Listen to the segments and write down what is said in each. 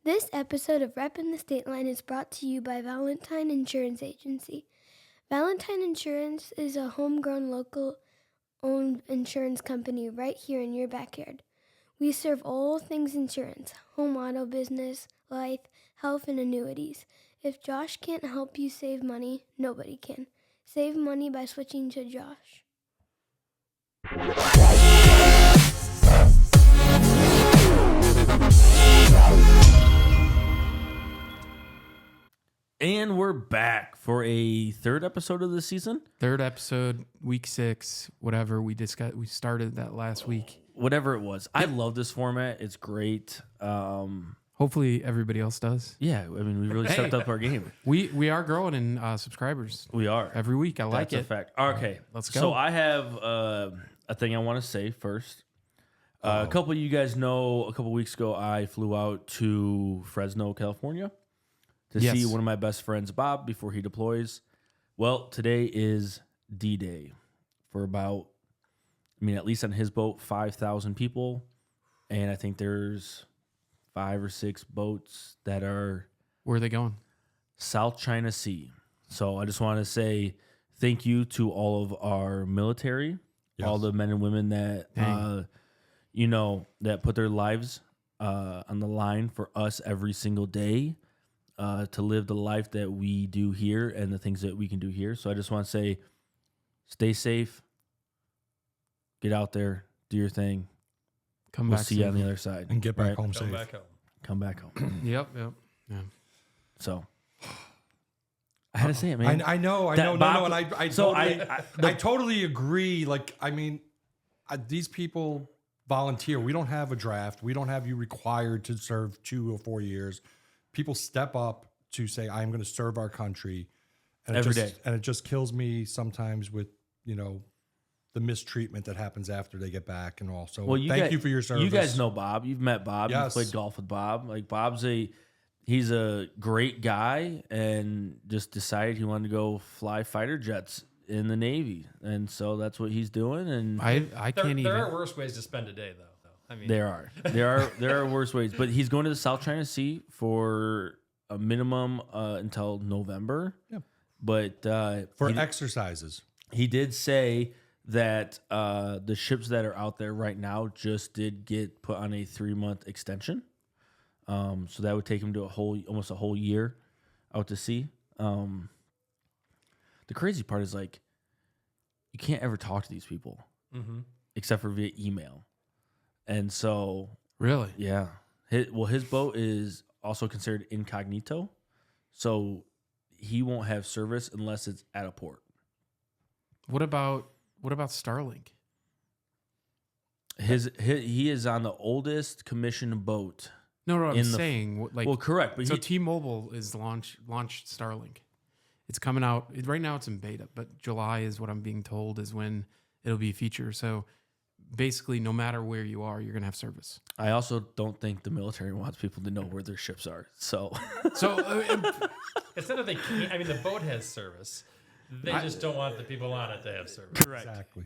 This episode of Reppin' the State Line is brought to you by Valentine Insurance Agency. Valentine Insurance is a homegrown, local-owned insurance company right here in your backyard. We serve all things insurance, home auto business, life, health, and annuities. If Josh can't help you save money, nobody can. Save money by switching to Josh. And we're back for a third episode of the season. Third episode, week 6, whatever. We started that last week. Whatever it was. I love this format. It's great. Hopefully everybody else does. Yeah, I mean, we really stepped up our game. We are growing in subscribers. We are. Every week. I like That's it. a fact. Okay. Let's go. So I have a thing I want to say first. A couple of you guys know, a couple weeks ago, I flew out to Fresno, California to see one of my best friends, Bob, before he deploys. Well, today is D-Day for about, at least on his boat, 5,000 people. And I think there's 5 or 6 boats that are... Where are they going? South China Sea. So I just want to say thank you to all of our military, all the men and women that, that put their lives on the line for us every single day. To live the life that we do here and the things that we can do here. So I just want to say, stay safe, get out there, do your thing. We'll see you on the other side. And get back home safe. Come back home. Yep. Yeah. So I had to say it, man. I know. Bob, and I totally agree. These people volunteer. We don't have a draft. We don't have you required to serve 2 or 4 years. People step up to say, I'm going to serve our country. And Every day. And it just kills me sometimes with, the mistreatment that happens after they get back and all. So thank you for your service. You guys know Bob. You've met Bob. Yes. You've played golf with Bob. Like, he's a great guy and just decided he wanted to go fly fighter jets in the Navy. And so that's what he's doing. And I can't even. There are worse ways to spend a day, though. There are worse ways, but he's going to the South China Sea for a minimum until November. Yeah. But for exercises, he did say that the ships that are out there right now just did get put on a 3-month extension. So that would take him to almost a whole year out to sea. The crazy part is you can't ever talk to these people except for via email. And so... Really? Yeah. His boat is also considered incognito, so he won't have service unless it's at a port. What about Starlink? He is on the oldest commissioned boat. No, I'm saying... correct. But so T-Mobile is launched Starlink. It's coming out... Right now it's in beta, but July is what I'm being told is when it'll be a feature. So... Basically, no matter where you are, you're going to have service. I also don't think the military wants people to know where their ships are. So instead of they can't, the boat has service. They just don't want the people on it to have service. Correct. Exactly.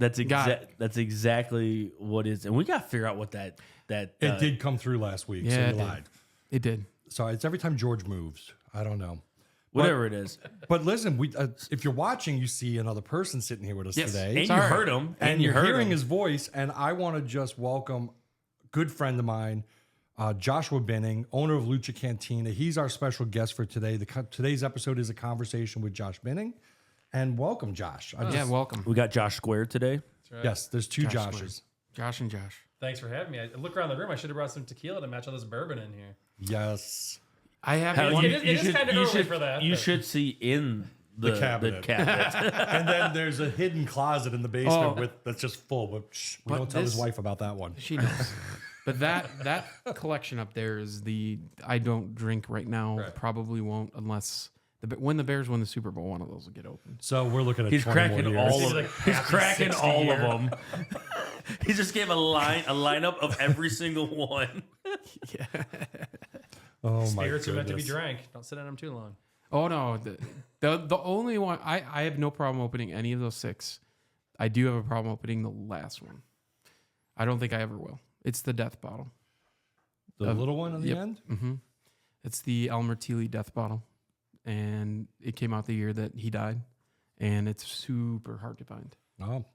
That's exactly what is. And we got to figure out what that it did come through last week. Yeah, so you lied. It did. So it's every time George moves. I don't know. Whatever it is. But listen, if you're watching, you see another person sitting here with us today. And you heard him. And you're hearing his voice. And I want to just welcome a good friend of mine, Joshua Binning, owner of Lucha Cantina. He's our special guest for today. Today's episode is a conversation with Josh Binning. And welcome, Josh. Welcome. We got Josh Squared today. That's right. Yes, there's 2 Joshes. Josh and Josh. Thanks for having me. I look around the room. I should have brought some tequila to match all this bourbon in here. Yes. I have It is kind of early for that. You should see in the cabinet. And then there's a hidden closet in the basement that's just full. But we don't tell his wife about that one. She knows. But that collection up there is I don't drink right now. Right. Probably won't unless when the Bears win the Super Bowl, one of those will get open. So we're looking at he's 20 cracking more all years. of he's cracking all of them. He just gave a lineup of every single one. Yeah. Oh my Spirits are meant to be drank. Don't sit on them too long. Oh no, the only one I have no problem opening any of those 6. I do have a problem opening the last one. I don't think I ever will. It's the death bottle. The little one on the end? Mm-hmm. It's the Elmer Thiele Death Bottle, and it came out the year that he died, and it's super hard to find. Oh,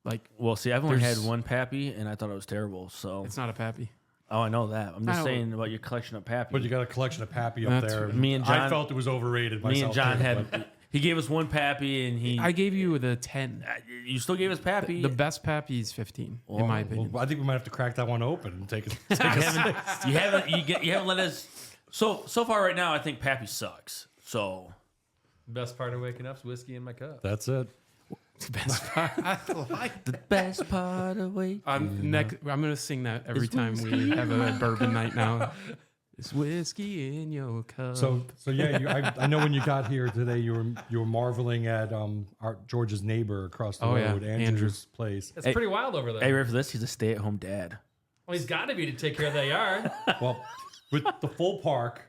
Like, Well, see, I've only had There's- one Pappy, and I thought it was terrible. So, it's not a Pappy. oh, I know that. I'm just I know. saying about your collection of Pappy. but you got a collection of Pappy up That's- there. Me and I John- felt it was overrated. Me and myself, John too, had. but- He gave us one Pappy, and he. I gave you the 10. You still gave us Pappy. The best Pappy is 15, in my opinion. Well, I think we might have to crack that one open and take it. you haven't let us. So far right now, I think Pappy sucks. So Best part of waking up is whiskey in my cup. That's it. Best part. I like the best part of wait. I'm gonna sing that every It's time we have a bourbon night now. It's whiskey in your cup. So yeah, I know when you got here today, you were marveling at our George's neighbor across the Oh, yeah, road, Andrew's Andrew. place. It's pretty wild over there. Hey, ready for this? He's a stay-at-home dad. Well, he's got to be to take care of that yard. Well, with the full park,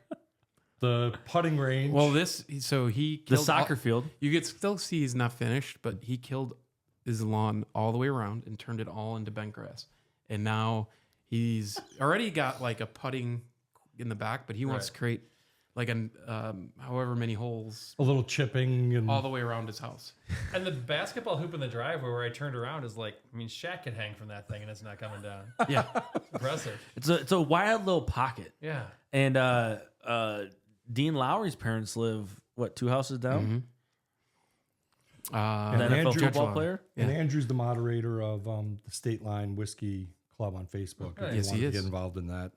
the putting range. well, he The killed soccer all- field. You could still see he's not finished, but he killed his lawn all the way around and turned it all into bent grass. And now he's already got like a putting in the back, but he wants Right. to create like an however many holes a little chipping and all the way around his house. And the basketball hoop in the driveway where I turned around is like, I mean, Shaq could hang from that thing and it's not coming down. Yeah, Impressive. It's a wild little pocket. Yeah. And Dean Lowry's parents live what 2 houses down. Mm-hmm. An And NFL Andrew- football player. And Andrew's the moderator of the Stateline Whiskey Club on Facebook. If you Yes, want he to is. get involved in that.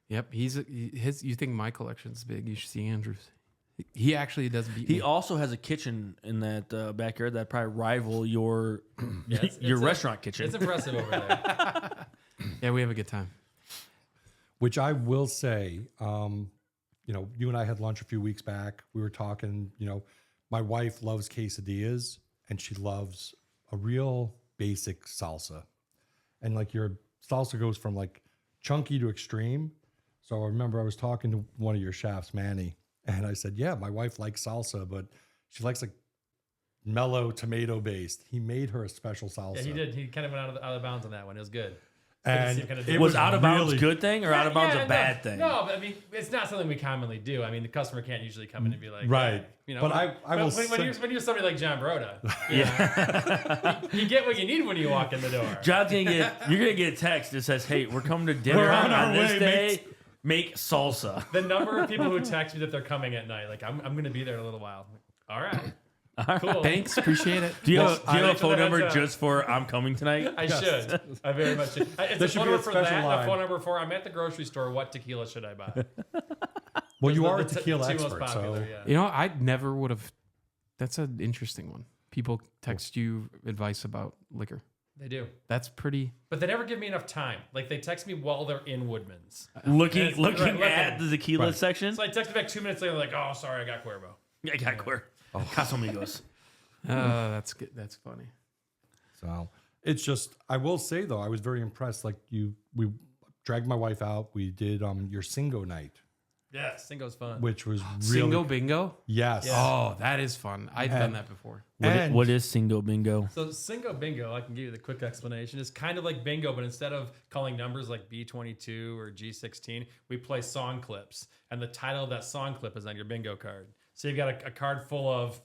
Yep, his. You think my collection's big? You should see Andrew's. He actually does beat He me. also has a kitchen in that backyard that probably rival your Yeah, your it's restaurant kitchen. It's impressive over there. Yeah, we have a good time. Which I will say, you and I had lunch a few weeks back. We were talking, my wife loves quesadillas and she loves a real basic salsa. And like your salsa goes from like chunky to extreme. So I remember I was talking to one of your chefs, Manny, and I said, yeah, my wife likes salsa, but she likes like mellow tomato based. He made her a special salsa. Yeah, he did. He kind of went out of bounds on that one. It was good. And see him kinda do it it. was out of bounds really- a good thing or out of bounds a bad thing? No, but I mean, it's not something we commonly do. I mean, the customer can't usually come in and be like, Right. But I will when you're somebody like John Broda, you get what you need when you walk in the door. John's you're gonna get a text that says, "Hey, we're coming to dinner We're on on our this way, day. Make salsa." The number of people who text me that they're coming at night, like I'm going to be there in a little while. All right, cool. Thanks, appreciate it. Do you have a thanks for phone the number heads up. just for I'm coming tonight? I should. I very much should. It's There a should phone be a number for special that. and line. A phone number for I'm at the grocery store. What tequila should I buy? Well, you The- are a the tequila two most expert, popular, so yeah. You know, I never would have. That's an interesting one. People text you advice about liquor. They do, That's pretty. but they never give me enough time. Like they text me while they're in Woodman's. Looking Right, looking at right. the tequila Right. section. So I text back 2 minutes later, like, oh, sorry, I got Cuervo. I got queer. Casamigos. That's good. That's funny. So it's just, I will say though, I was very impressed. Like we dragged my wife out. We did your Singo night, Yeah, Singo's fun. which was really Singo bingo. yes. Oh, that is fun. I've done that before. What is Singo Bingo? So Singo Bingo, I can give you the quick explanation. It's kind of like bingo, but instead of calling numbers like B22 or G16, we play song clips, and the title of that song clip is on your bingo card. So you've got a card full of,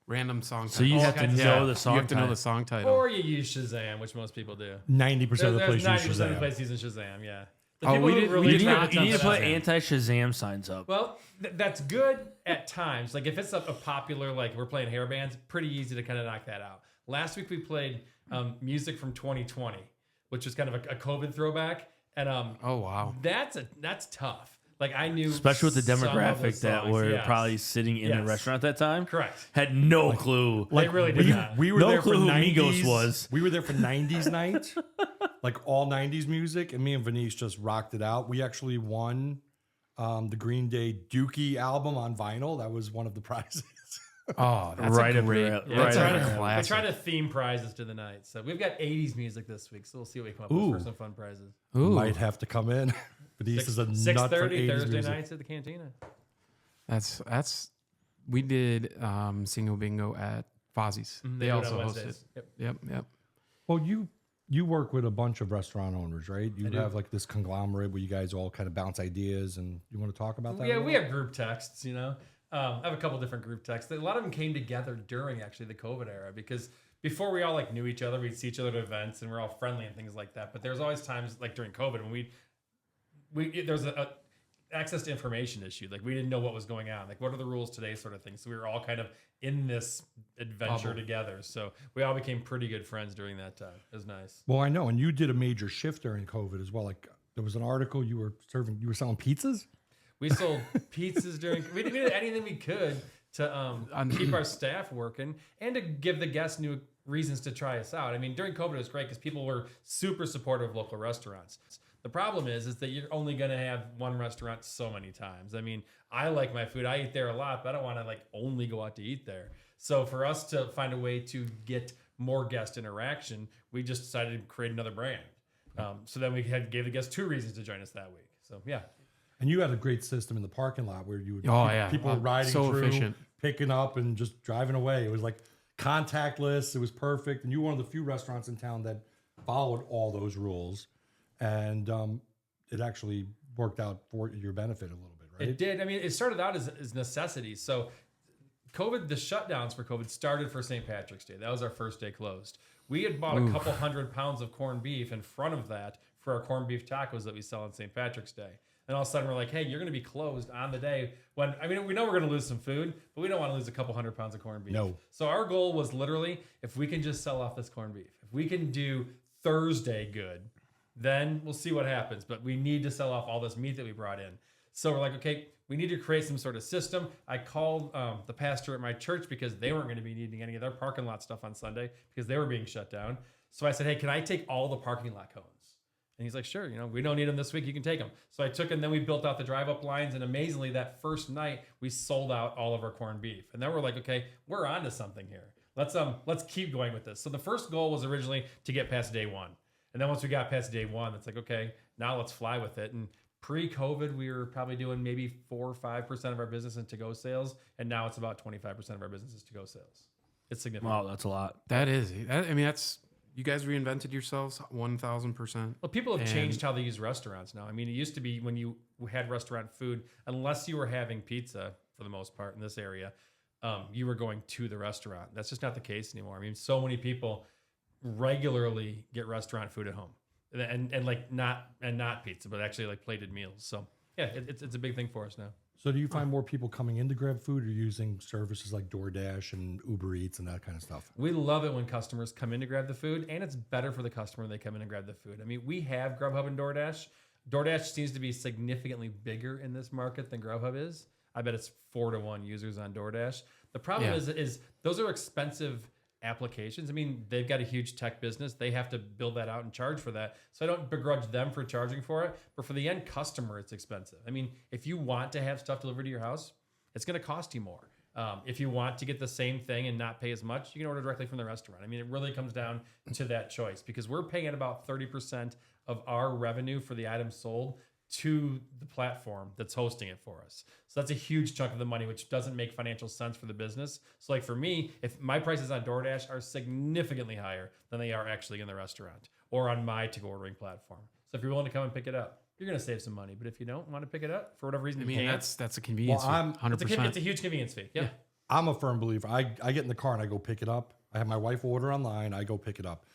Random song. So you title. have to kinds of know stuff. the song. You have to know title. the song title. or you use Shazam, which most people do. 90% of the There's places 90% use of the Shazam. places using Shazam, yeah. The Oh, people we who did- really we You did need, not to, you need to put Shazam. anti-Shazam signs up. Well, that's good at times. Like if it's a popular, like we're playing hair bands, pretty easy to kind of knock that out. Last week we played music from 2020, which was kind of a COVID throwback, and Oh wow. that's tough. Like I knew, Especially with the some of demographic that songs, were yes. probably sitting in the Yes. restaurant at that time. Correct. Had no clue. They really did not. We were No there for clue who 90s. Migos was. We were there for 90s night, like all 90s music, and me and Venice just rocked it out. We actually won the Green Day Dookie album on vinyl. That was one of the prizes. Oh, that's Right a up great. your alley. That's Right a up your alley. They classic. try to theme prizes to the night. So we've got 80s music this week. So we'll see what we come up with Ooh. for some fun prizes. Ooh, Might have to come in. Venice is a nut for 6:30 80s Thursday music. nights at the Cantina. that's. We did Singo bingo at Fozzie's. Mhm, They do it on also hosted. Wednesdays. Yep. Yep. Well, you you work with a bunch of restaurant owners, right? You have like this conglomerate where you guys all kind of bounce ideas, and you want to talk about that? Yeah, we have group texts, you know. I have a couple different group texts. A lot of them came together during actually the COVID era because before we all like knew each other, we'd see each other at events and we're all friendly and things like that. But there's always times like during COVID when there's a access to information issue. Like we didn't know what was going on. Like what are the rules today sort of thing. So we were all kind of in this adventure together. So we all became pretty good friends during that time. It was nice. Well, I know. And you did a major shift during COVID as well. Like there was an article you were selling pizzas? We sold pizzas we did anything we could to keep our staff working and to give the guests new reasons to try us out. I mean, during COVID, it was great because people were super supportive of local restaurants. The problem is that you're only going to have one restaurant so many times. I mean, I like my food. I eat there a lot, but I don't want to like only go out to eat there. So for us to find a way to get more guest interaction, we just decided to create another brand. So then we gave the guests 2 reasons to join us that week. So yeah. And you had a great system in the parking lot where you would people were riding so through, efficient. picking up and just driving away. It was like contactless. It was perfect. And you were one of the few restaurants in town that followed all those rules. And it actually worked out for your benefit a little bit, right? It did. I mean, it started out as necessity. So COVID, the shutdowns for COVID started for St. Patrick's Day. That was our first day closed. We had bought a couple 100 pounds of corned beef in front of that for our corned beef tacos that we sell on St. Patrick's Day. And all of a sudden we're like, hey, you're going to be closed on the day when, I mean, we know we're going to lose some food, but we don't want to lose a couple 100 pounds of corned beef. No. So our goal was literally, if we can just sell off this corned beef, if we can do Thursday good, then we'll see what happens. But we need to sell off all this meat that we brought in. So we're like, okay, we need to create some sort of system. I called the pastor at my church because they weren't going to be needing any of their parking lot stuff on Sunday because they were being shut down. So I said, hey, can I take all the parking lot cones? And he's like, sure, you know, we don't need them this week. You can take them. So I took, and then we built out the drive-up lines. And amazingly, that first night, we sold out all of our corned beef. And then we're like, okay, we're on to something here. Let's keep going with this. So the first goal was originally to get past day 1. And then once we got past day 1, it's like, okay, now let's fly with it. And pre-COVID, we were probably doing maybe 4 or 5% of our business in to-go sales. And now it's about 25% of our business is to-go sales. It's significant. Wow, that's a lot. That is. I mean, that's... You guys reinvented yourselves 1,000%. Well, people have changed how they use restaurants now. I mean, it used to be when you had restaurant food, unless you were having pizza for the most part in this area, you were going to the restaurant. That's just not the case anymore. I mean, so many people regularly get restaurant food at home, and like not pizza, but actually like plated meals. So yeah, it's a big thing for us now. So do you find more people coming in to grab food or using services like DoorDash and Uber Eats and that kind of stuff? We love it when customers come in to grab the food, and it's better for the customer when they come in and grab the food. I mean, we have Grubhub and DoorDash. DoorDash seems to be significantly bigger in this market than Grubhub is. I bet it's 4-to-1 users on DoorDash. The problem is those are expensive applications. I mean, they've got a huge tech business. They have to build that out and charge for that. So I don't begrudge them for charging for it, but for the end customer, it's expensive. I mean, if you want to have stuff delivered to your house, it's going to cost you more. If you want to get the same thing and not pay as much, you can order directly from the restaurant. I mean, it really comes down to that choice because we're paying about 30% of our revenue for the items sold to the platform that's hosting it for us. So that's a huge chunk of the money, which doesn't make financial sense for the business. So like for me, if my prices on DoorDash are significantly higher than they are actually in the restaurant or on my to-go ordering platform. So if you're willing to come and pick it up, you're going to save some money. But if you don't want to pick it up for whatever reason, I mean, you can't. that's a convenience fee, 100%. It's a huge convenience fee. Yep. Yeah. I'm a firm believer. I get in the car and I go pick it up. I have my wife order online. I go pick it up.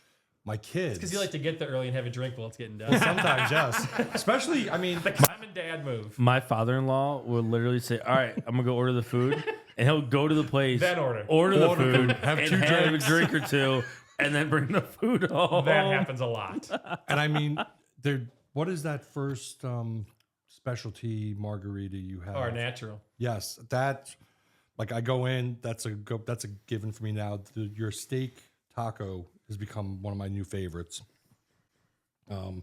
My kids. Because you like to get there early and have a drink while it's getting done. Sometimes, yes. Especially, I mean, The mom and dad move. My father-in-law would literally say, all right, I'm going to go order the food. And he'll go to the place, Then order the food, have and 2 have drinks. a drink or 2, and then bring the food home. That happens a lot. and I mean, what is that first specialty margarita you have? Or natural. Yes, that. Like I go in, that's a given for me now. Your steak taco has become one of my new favorites. And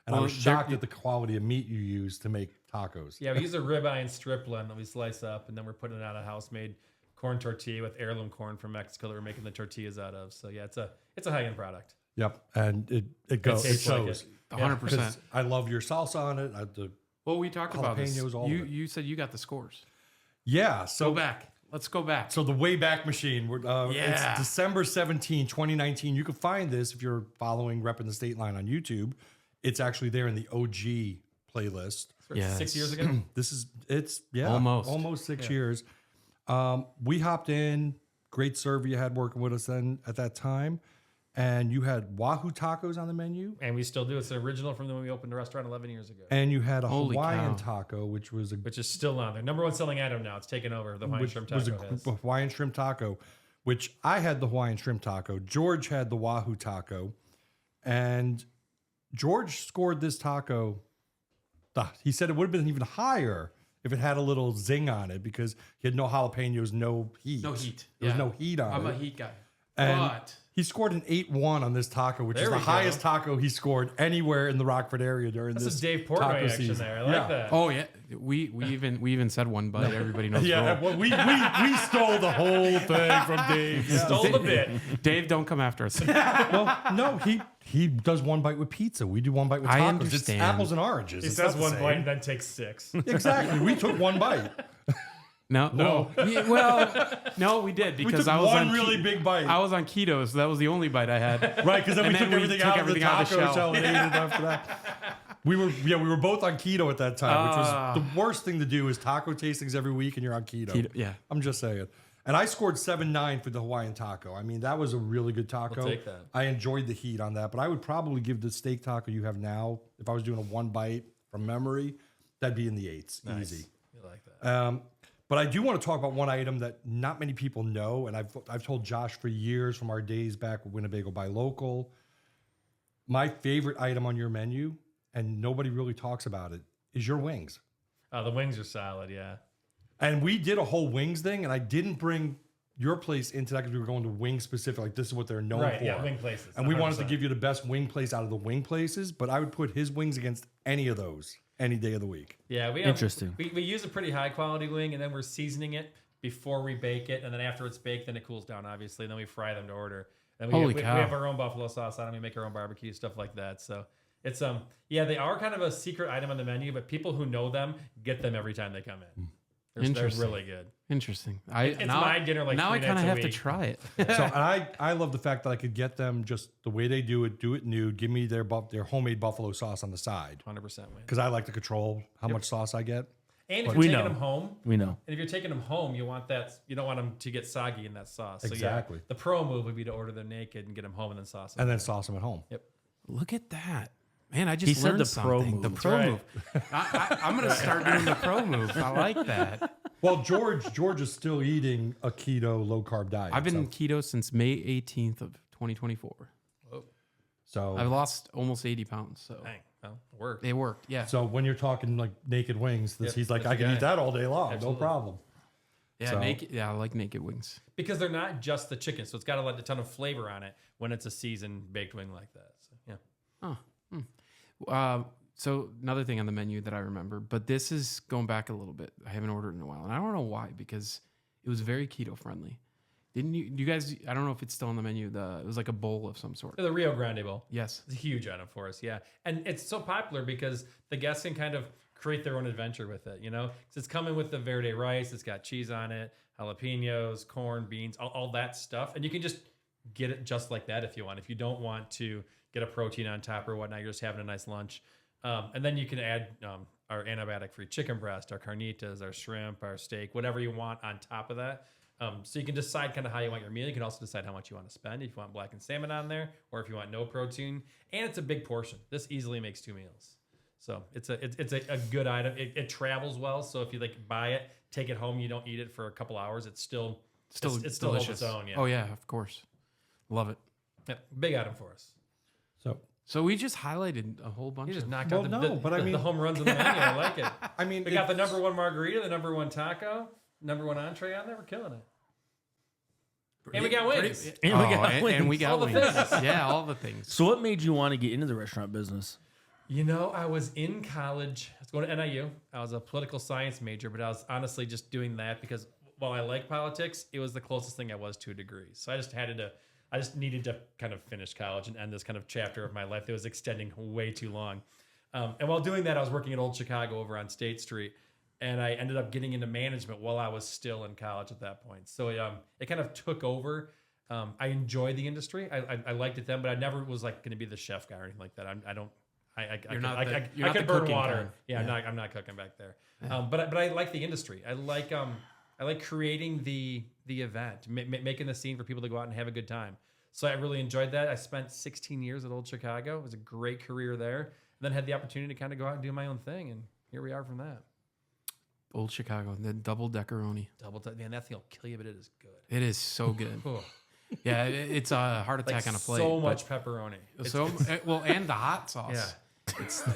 I was shocked at the quality of meat you use to make tacos. Yeah, we use a ribeye and strip blend that we slice up, and then we're putting it on a house-made corn tortilla with heirloom corn from Mexico that we're making the tortillas out of. So yeah, it's a high-end product. Yep, and it goes. It tastes like shows. it. 100%. I love your salsa on it. Well, we talked about this. jalapenos, all of it. You said you got the scores. Yeah, so Go back. Let's go back. So the Wayback Machine. It's December 17, 2019. You can find this if you're following Reppin' the State Line on YouTube. It's actually there in the OG playlist. Yeah, 6 years ago. Almost 6 years. We hopped in. Great server you had working with us then at that time. And you had Wahoo tacos on the menu. And we still do. It's the original from when we opened the restaurant 11 years ago. And you had a Hawaiian taco, which is still on there. Number one selling item now. It's taken over. The Hawaiian shrimp taco was a Hawaiian shrimp taco, which I had the Hawaiian shrimp taco. George had the Wahoo taco. And George scored this taco. He said it would have been even higher if it had a little zing on it because he had no jalapenos, no heat. No heat. There was no heat on it. I'm a heat guy. And But he scored an 8-1 on this taco, which is the highest taco he scored anywhere in the Rockford area during this. That's a Dave Portnoy action season. there. I like that. Oh yeah, we even said one bite. Everybody knows. Well, we stole the whole thing from Dave. Stole the bit. Dave, don't come after us. Well, no, he does one bite with pizza. We do one bite with tacos. I understand. It's apples and oranges. He It's says not the one same. bite and then takes 6. Exactly. We took one bite. No. No, we did We because took I was one on really big bite. I was on keto, so that was the only bite I had. Right, because then we And took then we everything took out everything of the out of the taco shell. shell and ate it after that. We were both on keto at that time, which was the worst thing to do is taco tastings every week and you're on keto. Yeah. I'm just saying. And I scored 7.9 for the Hawaiian taco. I mean, that was a really good taco. We'll take that. I enjoyed the heat on that, but I would probably give the steak taco you have now, if I was doing a one bite from memory, that'd be in the 8s. Nice. Easy. You like that. But I do want to talk about one item that not many people know, and I've told Josh for years from our days back with Winnebago Buy Local. My favorite item on your menu, and nobody really talks about it, is your wings. The wings are solid, yeah. And we did a whole wings thing, and I didn't bring your place into that because we were going to wing specific. Like this is what they're known for. Yeah, wing places. And we wanted to 100%. give you the best wing place out of the wing places, but I would put his wings against any of those any day of the week. Yeah, we have, Interesting. We use a pretty high quality wing, and then we're seasoning it before we bake it, and then after it's baked, then it cools down, obviously, and then we fry them to order. And we have our own buffalo sauce on it. We make our own barbecue, stuff like that. So it's they are kind of a secret item on the menu, but people who know them get them every time they come in. They're really good. Interesting. It's my dinner like now 3 I kind nights of a have to week. try it. So and I love the fact that I could get them just the way they do it nude. Give me their homemade buffalo sauce on the side 100% win. because I like to control how much sauce I get. And if We you're know. taking them home, We know. and if you're taking them home, you want that. You don't want them to get soggy in that sauce. So Exactly. Yeah, the pro move would be to order them naked and get them home and then sauce them. And then sauce them at home. Yep. Look at that. Man, I just He said learned the pro something. move. The That's pro right. move. I'm going to start doing the pro move. I like that. Well, George is still eating a keto low carb diet. I've been keto since May 18th of 2024. so I've lost almost 80 pounds. So Dang. Well, worked. it worked. Yeah. so when you're talking like naked wings, he's like, that's I can the eat guy. that all day long, Absolutely. no problem. Yeah, So- naked. Yeah, I like naked wings. Because they're not just the chicken, so it's got a ton of flavor on it when it's a seasoned baked wing like that. So yeah. So another thing on the menu that I remember, but this is going back a little bit. I haven't ordered in a while, and I don't know why because it was very keto friendly. Didn't you guys? I don't know if it's still on the menu. It was like a bowl of some sort. The Rio Grande Bowl. Yes. It's a huge item for us, yeah. And it's so popular because the guests can kind of create their own adventure with it, you know? 'Cause it's coming with the verde rice, it's got cheese on it, jalapenos, corn, beans, all that stuff. And you can just get it just like that if you want. If you don't want to get a protein on top or whatnot, you're just having a nice lunch. And then you can add our antibiotic-free chicken breast, our carnitas, our shrimp, our steak, whatever you want on top of that. So you can decide kind of how you want your meal. You can also decide how much you want to spend. If you want blackened salmon on there, or if you want no protein. And it's a big portion. This easily makes 2 meals. So it's a good item. It travels well. So if you like buy it, take it home, you don't eat it for a couple hours, it's still Delicious. holds its own. Yeah. Oh yeah, of course. Love it. Yeah, big item for us. So we just highlighted a whole bunch You just of. knocked Well, out no, but I the mean- home runs of the menu. I like it. I mean, We got the number 1 margarita, the number 1 taco, number 1 entree on there. We're killing it. And we got wings. And we got wings. And we got All the wings. things. Yeah, all the things. So what made you want to get into the restaurant business? You know, I was in college. I was going to NIU. I was a political science major, but I was honestly just doing that because while I like politics, it was the closest thing I was to a degree. So I just needed to kind of finish college and end this kind of chapter of my life that was extending way too long. And while doing that, I was working at Old Chicago over on State Street. and I ended up getting into management while I was still in college at that point. So it kind of took over. I enjoyed the industry. I liked it then, but I never was like going to be the chef guy or anything like that. I could burn water. Kind. Yeah, I'm not cooking back there. Yeah. But I like the industry. I like creating the event, making the scene for people to go out and have a good time. So I really enjoyed that. I spent 16 years at Old Chicago. It was a great career there. And then had the opportunity to kind of go out and do my own thing. And here we are from that. Old Chicago, the double deckeroni. Man, that thing will kill you, but it is good. It is so good. Yeah, it's a heart attack on a plate. So much pepperoni. And the hot sauce. Yeah. It's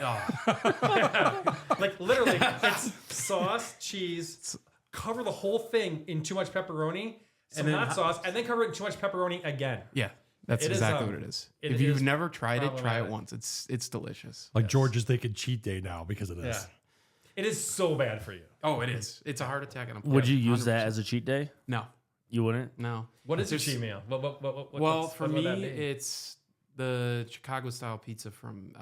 like literally, it's sauce, cheese, cover the whole thing in too much pepperoni, some hot sauce, and then cover it in too much pepperoni again. Yeah, that's exactly what it is. If you've never tried it, try it once. It's delicious. Like George is thinking cheat day now because of this. Yeah. It is so bad for you. Oh, it is. It's a heart attack on a plate. Would you use that as a cheat day? No. You wouldn't? No. What is your cheat meal? For me, it's the Chicago style pizza from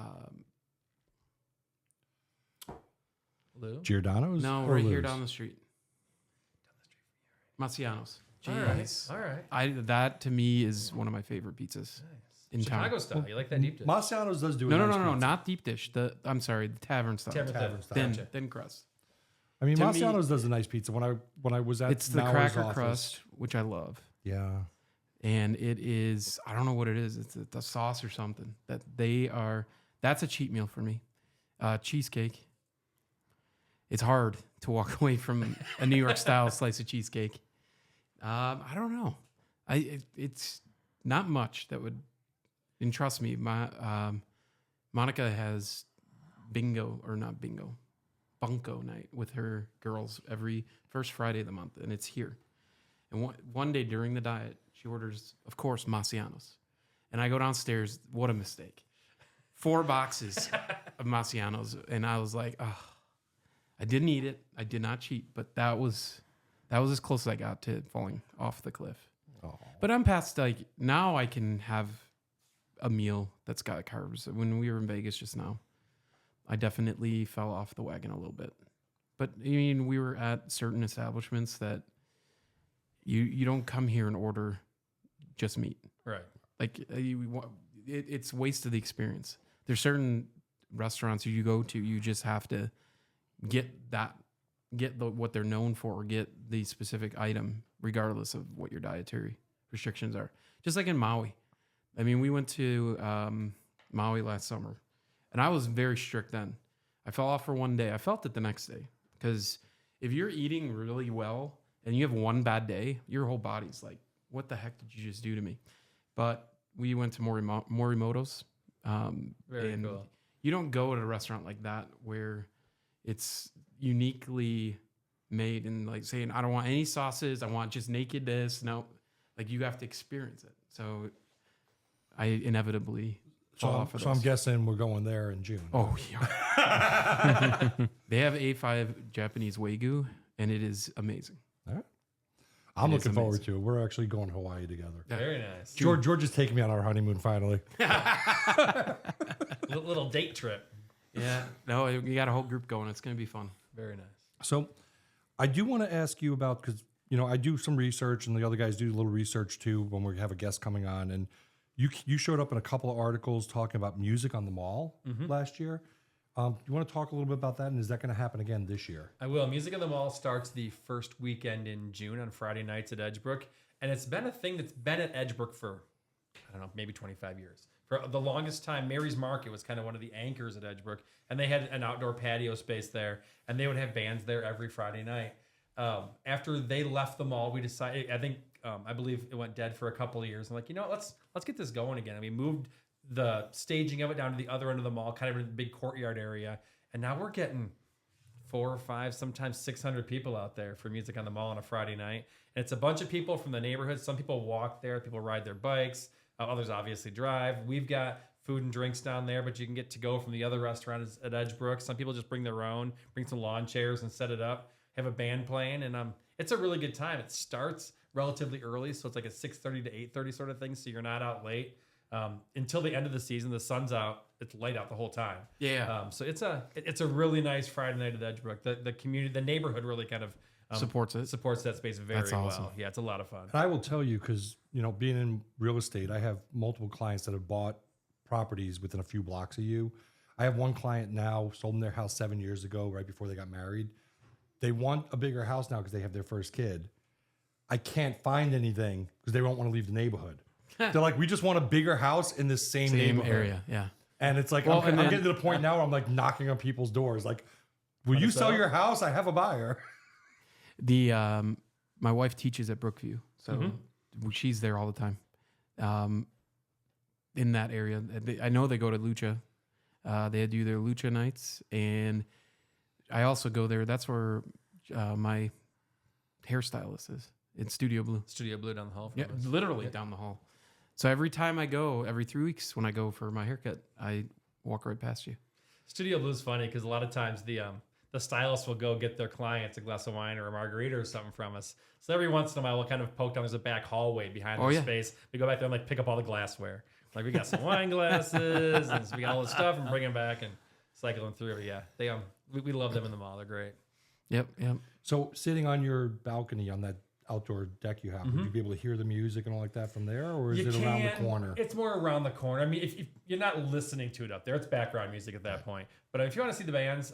Lou? Giordano's? No, right here down the street. Marciano's. All right. That to me is one of my favorite pizzas in Chicago town. style. You like that deep dish? Marciano's does do No, not deep dish. I'm sorry, the Tavern style. Tavern style. Thin crust. I mean, To Marciano's does a nice pizza. When I was at It's the Mauer's cracker office, crust, which I love. Yeah. And it is, I don't know what it is. It's a sauce or something that's a cheat meal for me. Cheesecake. It's hard to walk away from a New York style slice of cheesecake. I don't know. It's not much that would, and trust me, Monica has bunko night with her girls every first Friday of the month, and it's here. And one day during the diet, she orders, of course, Marciano's. And I go downstairs. What a mistake. 4 boxes of Marciano's. And I was like, oh, I didn't eat it. I did not cheat. But that was as close as I got to falling off the cliff. Oh. But I'm past, like, now I can have a meal that's got carbs. When we were in Vegas just now, I definitely fell off the wagon a little bit. But, I mean, we were at certain establishments that you don't come here and order just meat. Right. Like, it's waste of the experience. There's certain restaurants you go to, you just have to get what they're known for, or get the specific item, regardless of what your dietary restrictions are. Just like in Maui. I mean, we went to Maui last summer, and I was very strict then. I fell off for one day. I felt it the next day, because if you're eating really well and you have one bad day, your whole body's like, what the heck did you just do to me? But we went to Morimoto's. Very cool. You don't go to a restaurant like that where it's uniquely made and like saying, I don't want any sauces. I want just naked this. No, like you have to experience it. So I inevitably fall off of So I'm guessing we're going there in June. Oh, yeah. They have A5 Japanese Wagyu, and it is amazing. All right. I'm looking forward to it. We're actually going to Hawaii together. Yeah. Very nice. George is taking me on our honeymoon finally. Little date trip. Yeah. No, you got a whole group going. It's going to be fun. Very nice. So I do want to ask you about, because, I do some research and the other guys do a little research too when we have a guest coming on. And you showed up in a couple of articles talking about music on the mall last year. You want to talk a little bit about that? And is that going to happen again this year? I will. Music on the Mall starts the first weekend in June on Friday nights at Edgebrook. And it's been a thing that's been at Edgebrook for, I don't know, maybe 25 years. For the longest time, Mary's Market was kind of one of the anchors at Edgebrook. And they had an outdoor patio space there. And they would have bands there every Friday night. After they left the mall, we decided, I believe it went dead for a couple of years. I'm like, let's get this going again. And we moved the staging of it down to the other end of the mall, kind of in the big courtyard area. And now we're getting 4 or 5, sometimes 600 people out there for Music on the Mall on a Friday night. And it's a bunch of people from the neighborhood. Some people walk there, people ride their bikes. Others obviously drive. We've got food and drinks down there, but you can get to go from the other restaurants at Edgebrook. Some people just bring their own, bring some lawn chairs and set it up, have a band playing. And it's a really good time. It starts relatively early, so it's like a 6:30 to 8:30 sort of thing, so you're not out late. until the end of the season. The sun's out; it's light out the whole time. Yeah. So it's a really nice Friday night at Edgebrook. The community, the neighborhood, really kind of supports that space very awesome. well. Yeah, it's a lot of fun. And I will tell you, because being in real estate, I have multiple clients that have bought properties within a few blocks of you. I have one client now, sold them their house 7 years ago, right before they got married. They want a bigger house now because they have their first kid. I can't find anything because they don't want to leave the neighborhood. They're like, we just want a bigger house in the same neighborhood. area. Yeah. And it's like, I'm getting to the point now where I'm like knocking on people's doors. Like, will you sell your house? I have a buyer. My wife teaches at Brookview, so she's there all the time. In that area, I know they go to Lucha. They do their Lucha nights, and I also go there. That's where my hairstylist is. It's Studio Blue. Studio Blue down the hall. Yeah, literally down the hall. So every time I go, every 3 weeks when I go for my haircut, I walk right past you. Studio Blue is funny because a lot of times the stylist will go get their clients a glass of wine or a margarita or something from us. So every once in a while, we'll kind of poke down. There's a back hallway behind our space. We go back there and like pick up all the glassware. Like we got some wine glasses and so we got all this stuff and bring them back and cycle them through. Yeah, they we love them in the mall. They're great. Yep. So sitting on your balcony on that outdoor deck you have, would you be able to hear the music and all like that from there, or is it around the corner? It's more around the corner. I mean, if you're not listening to it up there, it's background music at that point. But if you want to see the bands,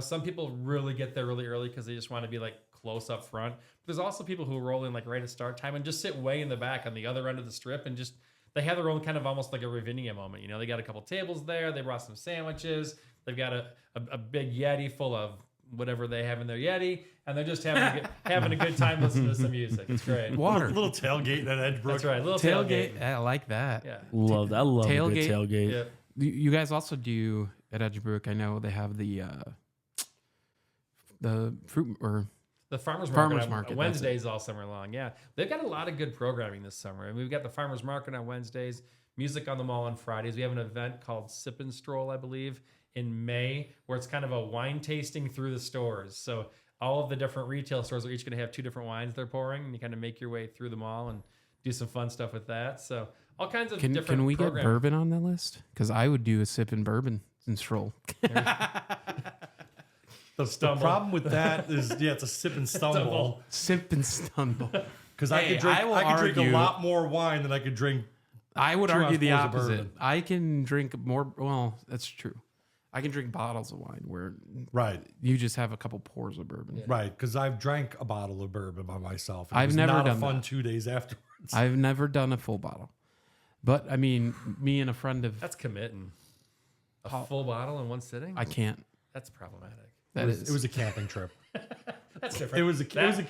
some people really get there really early because they just want to be like close up front. But there's also people who roll in like right at start time and just sit way in the back on the other end of the strip and just they have their own kind of almost like a Ravinia moment. They got a couple tables there. They brought some sandwiches. They've got a big Yeti full of whatever they have in their Yeti, and they're just having a good time listening to some music. It's great. Water. A little tailgate at Edgebrook. That's right. Little tailgate. I like that. Yeah. Love that. I love Tailgate. a good tailgate. Yeah. You guys also do at Edgebrook. I know they have the fruit or The farmers Farmers market market, on Wednesdays all summer long. Yeah, they've got a lot of good programming this summer. And we've got the farmers market on Wednesdays, music on the mall on Fridays. We have an event called Sip and Stroll, I believe, in May, where it's kind of a wine tasting through the stores. So all of the different retail stores are each going to have 2 different wines they're pouring, and you kind of make your way through the mall and do some fun stuff with that. So all kinds of different. Can we programming. get bourbon on the list? Because I would do a sip and bourbon and stroll. The problem with that is, it's a sip and stumble. Sip and stumble. Because I could drink a lot more wine than I could drink. I would 2 argue the ounce pours of opposite. bourbon. I can drink more. Well, that's true. I can drink bottles of wine where you just have a couple pours of bourbon. Yeah. Right, because I've drank a bottle of bourbon by myself. I've was never not done a fun that. 2 days afterwards. I've never done a full bottle. But I mean, me and a friend of That's committing. A full bottle in one sitting? I can't. That's problematic. It was a camping trip. That's different.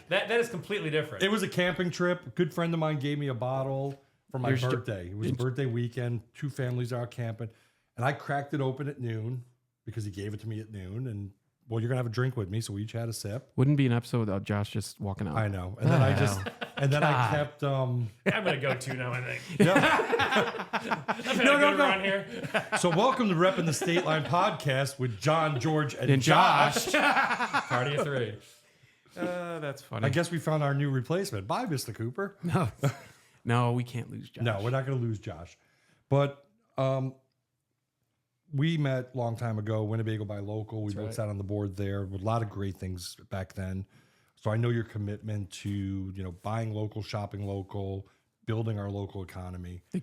That is completely different. It was a camping trip. A good friend of mine gave me a bottle for my Here's your- birthday. It was a birthday weekend. 2 families are out camping. And I cracked it open at noon because he gave it to me at noon. And, well, you're going to have a drink with me. So we each had a sip. Wouldn't be an episode without Josh just walking out. I know. And then I kept. I'm going to go to now, I think. Yeah. I've had a good run here. So welcome to Reppin' the State Line podcast with John, George, and Josh. Party of 3. That's funny. I guess we found our new replacement. Bye, Mr. Cooper. No, we can't lose Josh. No, we're not going to lose Josh. But we met a long time ago, Winnebago Buy Local. We both sat on the board there with a lot of great things back then. So I know your commitment to, buying local, shopping local, building our local economy. The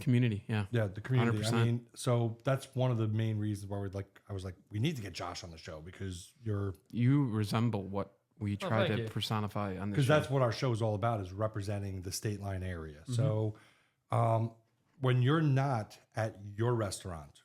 community, yeah. Yeah, the community. 100%. I mean, so that's one of the main reasons why I was like, we need to get Josh on the show because You resemble what we try thank to you. personify on this because show. that's what our show is all about, is representing the state line area. So when you're not at your restaurant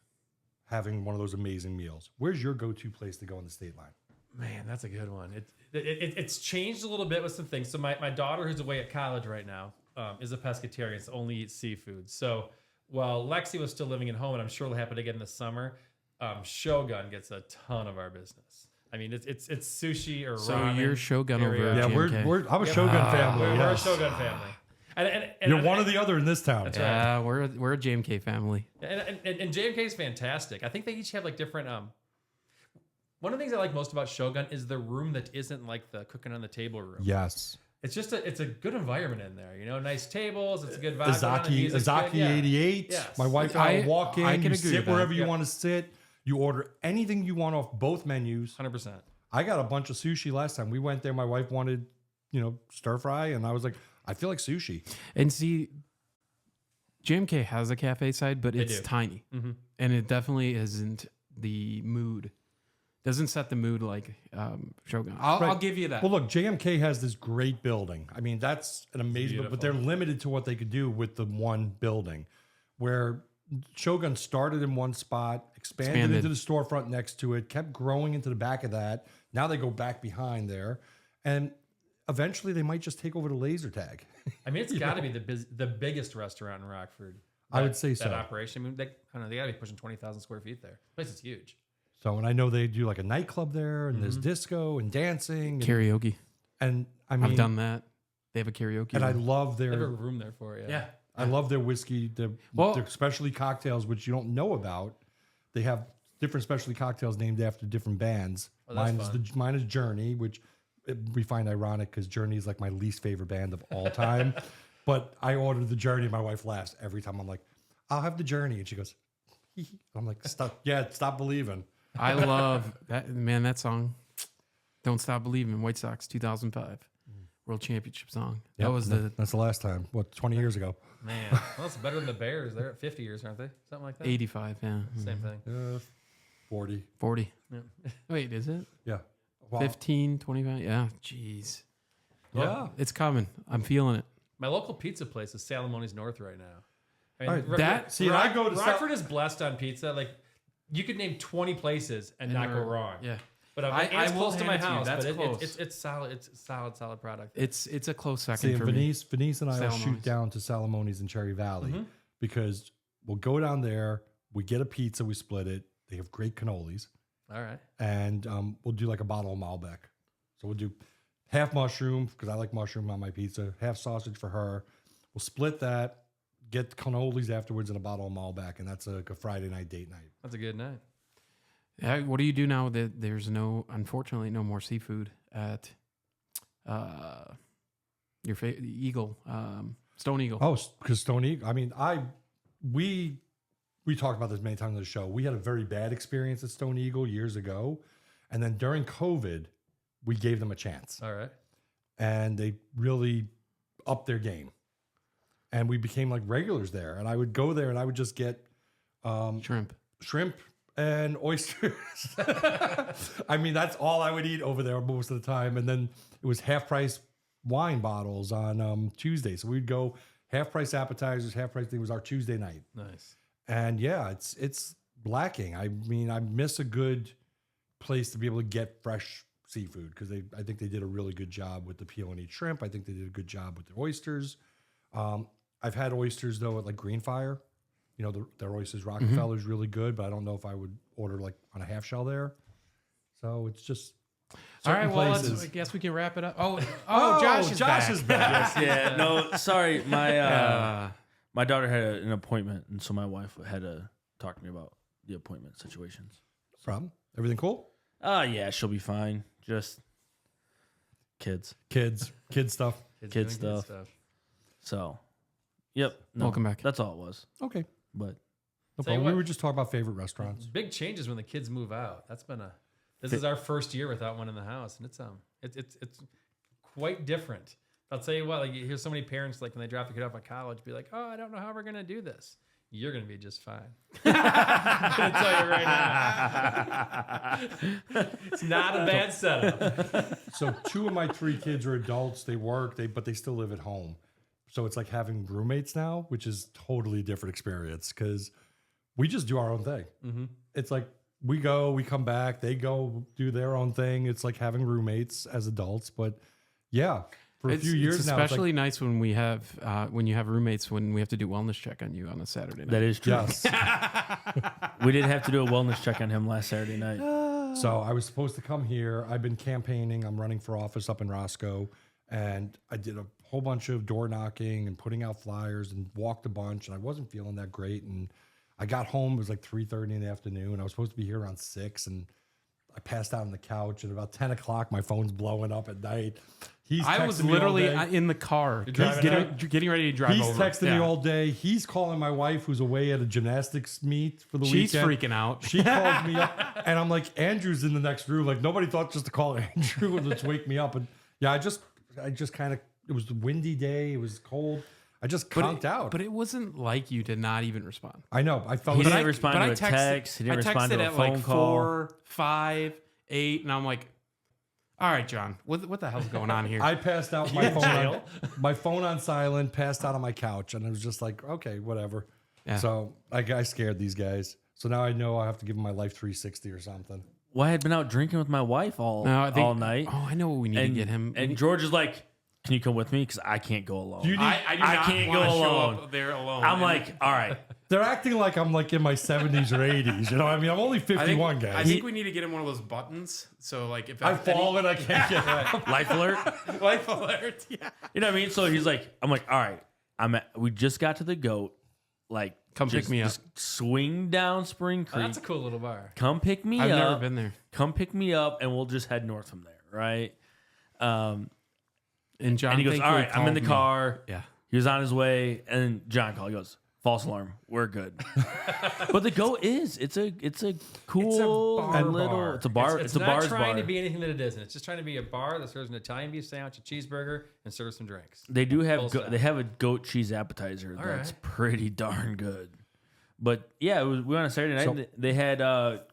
having one of those amazing meals, where's your go-to place to go on the state line? Man, that's a good one. It's changed a little bit with some things. So my daughter, who's away at college right now, is a pescatarian, so only eats seafood. So while Lexi was still living at home, and I'm sure it'll happen again this summer, Shogun gets a ton of our business. I mean, it's sushi or So ramen. you're Shogun over area. at Yeah, GMK. I'm a Shogun family. We're a yes. Shogun family. And You're one or the other in this town. That's Yeah, we're a JMK family. And JMK is fantastic. I think they each have like different. One of the things I like most about Shogun is the room that isn't like the cooking on the table room. Yes. it's a good environment in there. You know, nice tables. It's a good vibe. Izaki 88. Yes. My wife and I walk in. I can You agree sit with that. wherever you want to sit. You order anything you want off both menus. 100%. I got a bunch of sushi last time. We went there. My wife wanted, stir fry, and I was like, I feel like sushi. And see, JMK has a cafe side, but it's tiny. Mm-hmm. And it definitely isn't the mood. Doesn't set the mood like Shogun. I'll give you that. Well, look, JMK has this great building. I mean, that's an amazing, but they're limited to what they could do with the one building. Where Shogun started in one spot, expanded into the storefront next to it, kept growing into the back of that. Now they go back behind there. And eventually they might just take over the laser tag. I mean, it's got to be the biggest restaurant in Rockford. I would say so. That operation. I mean, I don't know. They got to be pushing 20,000 square feet there. The place is huge. So, and I know they do like a nightclub there, and there's disco and dancing. Karaoke. And I mean, I've done that. They have a karaoke and room. I love They have a their room there for it. Yeah. I love their whiskey, their specialty cocktails, which you don't know about. They have different specialty cocktails named after different bands. Oh, that's Mine is Journey, which we find ironic because Journey is like my least favorite band of all time. But I ordered the Journey. My wife laughs every time. I'm like, I'll have the Journey, and she goes, I'm like, stop believing. I love that, man. That song, "Don't Stop Believing," White Sox, 2005 World Championship song. Yep, that's the last time. 20 years ago? Man, well, it's better than the Bears. They're at 50 years, aren't they? Something like that. 85. Yeah, Same thing. 40. 40. Yeah. Wait, is it Yeah. Wow. 15, 25? Yeah, jeez. Yeah. It's coming. I'm feeling it. My local pizza place is Salamoni's North right now. I mean, All right, I go to Rockford is blessed on pizza. Like, you could name 20 places and not go wrong. Yeah. But it's close to my house. But it's solid. It's a solid product. It's a close second for Venice and I will shoot Salamoni's. down to Salamoni's in Cherry Valley because we'll go down there. We get a pizza. We split it. They have great cannolis. All right. And we'll do like a bottle of Malbec. So we'll do half mushroom because I like mushroom on my pizza, half sausage for her. We'll split that, get cannolis afterwards and a bottle of Malbec. And that's like a Friday night date night. That's a good night. What do you do now that there's unfortunately no more seafood at your Eagle, Stone Eagle? Oh, because Stone Eagle. I mean, we talked about this many times on the show. We had a very bad experience at Stone Eagle years ago. And then during COVID, we gave them a chance. All right. And they really upped their game. And we became like regulars there. And I would go there and I would just get shrimp and oysters. I mean, that's all I would eat over there most of the time. And then it was half price wine bottles on Tuesday. So we'd go half price appetizers, half price thing was our Tuesday night. Nice. And yeah, it's lacking. I mean, I miss a good place to be able to get fresh seafood because I think they did a really good job with the peel and eat shrimp. I think they did a good job with their oysters. I've had oysters though at like Greenfire. You know, their oysters Rockefeller is really good, but I don't know if I would order like on a half shell there. So it's just all right. Well, I guess we can wrap it up. Oh, Josh is back. Yeah. No, sorry. My daughter had an appointment, and so my wife had to talk to me about the appointment situations. Problem? Everything cool? Yeah, she'll be fine. Just kids stuff. Kid stuff. So, yep. No, Welcome back. That's all it was. Okay. But No problem. We were just talking about favorite restaurants. Big changes when the kids move out. This is our first year without one in the house, and it's quite different. I'll tell you what, like you hear so many parents like when they drop the kid off at college, be like, "Oh, I don't know how we're gonna do this." You're gonna be just fine. I'm gonna tell you right now. It's not a bad setup. So 2 of my 3 kids are adults. They work, but they still live at home. So it's like having roommates now, which is totally different experience because we just do our own thing. Mm-hmm. It's like we go, we come back, they go do their own thing. It's like having roommates as adults. But yeah, for a few years it's now, especially nice when we have when you have roommates when we have to do wellness check on you on a Saturday night. that is true. Yes. We did have to do a wellness check on him last Saturday night. So I was supposed to come here. I've been campaigning. I'm running for office up in Roscoe. And I did a whole bunch of door knocking and putting out flyers and walked a bunch. And I wasn't feeling that great. And I got home. It was like 3:30 in the afternoon. I was supposed to be here around 6. And I passed out on the couch. And about 10 o'clock, my phone's blowing up at night. I was texting me all literally day. in the car. driving Getting ready to drive He's over. texting me all day. He's calling my wife, who's away at a gymnastics meet for the She's weekend. freaking out. She calls me up, and I'm like, Andrew's in the next room. Like nobody thought just to call Andrew and just wake me up. And yeah, I just kind of. It was a windy day. It was cold. I just conked out. But it wasn't like you did not even respond. I know. I felt. He like- didn't respond to a text. He didn't respond to a at phone like call. 4, 5, 8, and I'm like, all right, John, what the hell's going on here? I passed out my phone. My phone on silent. Passed out on my couch, and I was just like, okay, whatever. Yeah. So I scared these guys. So now I know I have to give them my life 360 or something. Well, I had been out drinking with my wife all night. Oh, I know what we need to get him. And George is like, "Can you come with me? Because I can't go alone." Do you need- I do I not can't wanna go show alone. up there alone. I'm And like, "All right." They're acting like I'm like in my 70s or 80s. You know, I mean, I'm only 51, guys. I think we need to get him one of those buttons. So like if I fall and I can't get up. Life alert. life alert. Yeah. You know what I mean? So he's like, I'm like, all right, we just got to the goat. Like, Come pick me up. just swing down Spring Oh, Creek. that's a cool little bar. Come pick me I've up. never been there. Come pick me up, and we'll just head north from there, right? And John, And he goes, all right, I'm in the called me. car. Yeah. He was on his way, and John called. He goes, false alarm. We're good. But the goat it's a cool bar little. bar. It's a bar. It's It's a not bar's trying bar. to be anything that it isn't. It's just trying to be a bar that serves an Italian beef sandwich, a cheeseburger, and serves some drinks. They do have Full stop. they have a goat cheese appetizer All that's right. pretty darn good. But yeah, we went on a Saturday night. They had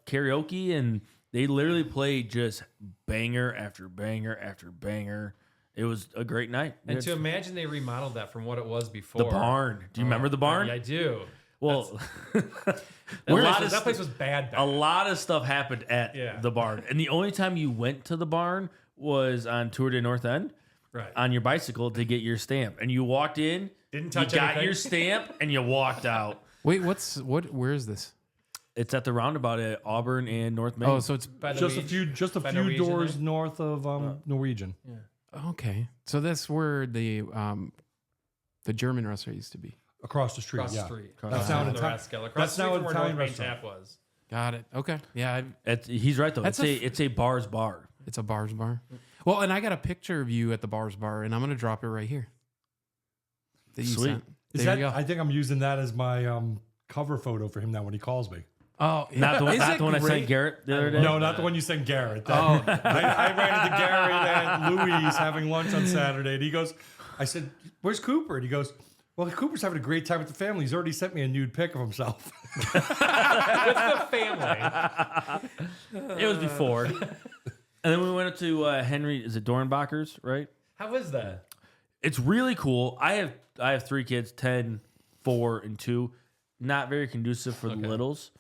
karaoke, and they literally played just banger after banger after banger. It was a great night. And to imagine they remodeled that from what it was before. the barn. Do you remember the barn? Yeah, I do. Well, That place was bad. a lot of stuff happened at Yeah. the barn, and the only time you went to the barn was on Tour de North End. Right. On your bicycle to get your stamp, and you walked in, Didn't touch you got anything. your stamp, and you walked out. Wait, where is this? It's at the roundabout at Auburn and North Main. Oh, so it's By the Just a beach. few By few Norwegian doors there? north of Norwegian. okay. So that's where the German restaurant used to be. Across the street. Across yeah. the street. That's now an the Italian. Rascal. Across That's the street now from an where Italian North Main restaurant. Tap was. Got it. Okay. Yeah, He's right though. That's It's a bar's bar. it's a bars bar. Well, and I got a picture of you at the bars bar, and I'm gonna drop it right here. That you Sweet. sent. Is There that, you go. I think I'm using that as my cover photo for him now when he calls me. Oh, Not the one, Isn't not it the one I great? sent Garrett the other day. No, not the one you sent Garrett. Oh. I ran into Garrett and Louise having lunch on Saturday, and he goes, I said, where's Cooper? And he goes, well, Cooper's having a great time with the family. He's already sent me a nude pic of himself. With the family. It was before. And then we went up to Henry. Is it Dornbacher's? Right. How is that? It's really cool. I have 3 kids, 10, 4, and 2. Not very conducive for the littles,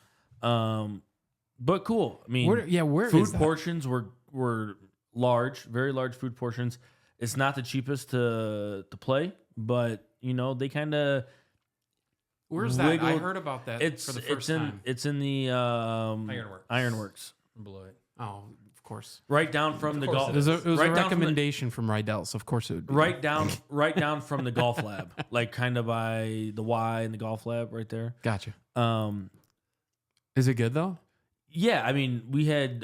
but cool. I mean, where food is that? portions were large, very large food portions. It's not the cheapest to play, but you know they kind of. Where's that? I wiggled- heard about that It's for the first time. It's in the Ironworks. From Beloit. Oh, of course. Right down from the course golf. it is. It was right a down from the- recommendation from Rydell, so of course it would be. Right down from the golf lab, like kind of by the Y and the golf lab, right there. Gotcha. Um, Is it good though? yeah, I mean, we had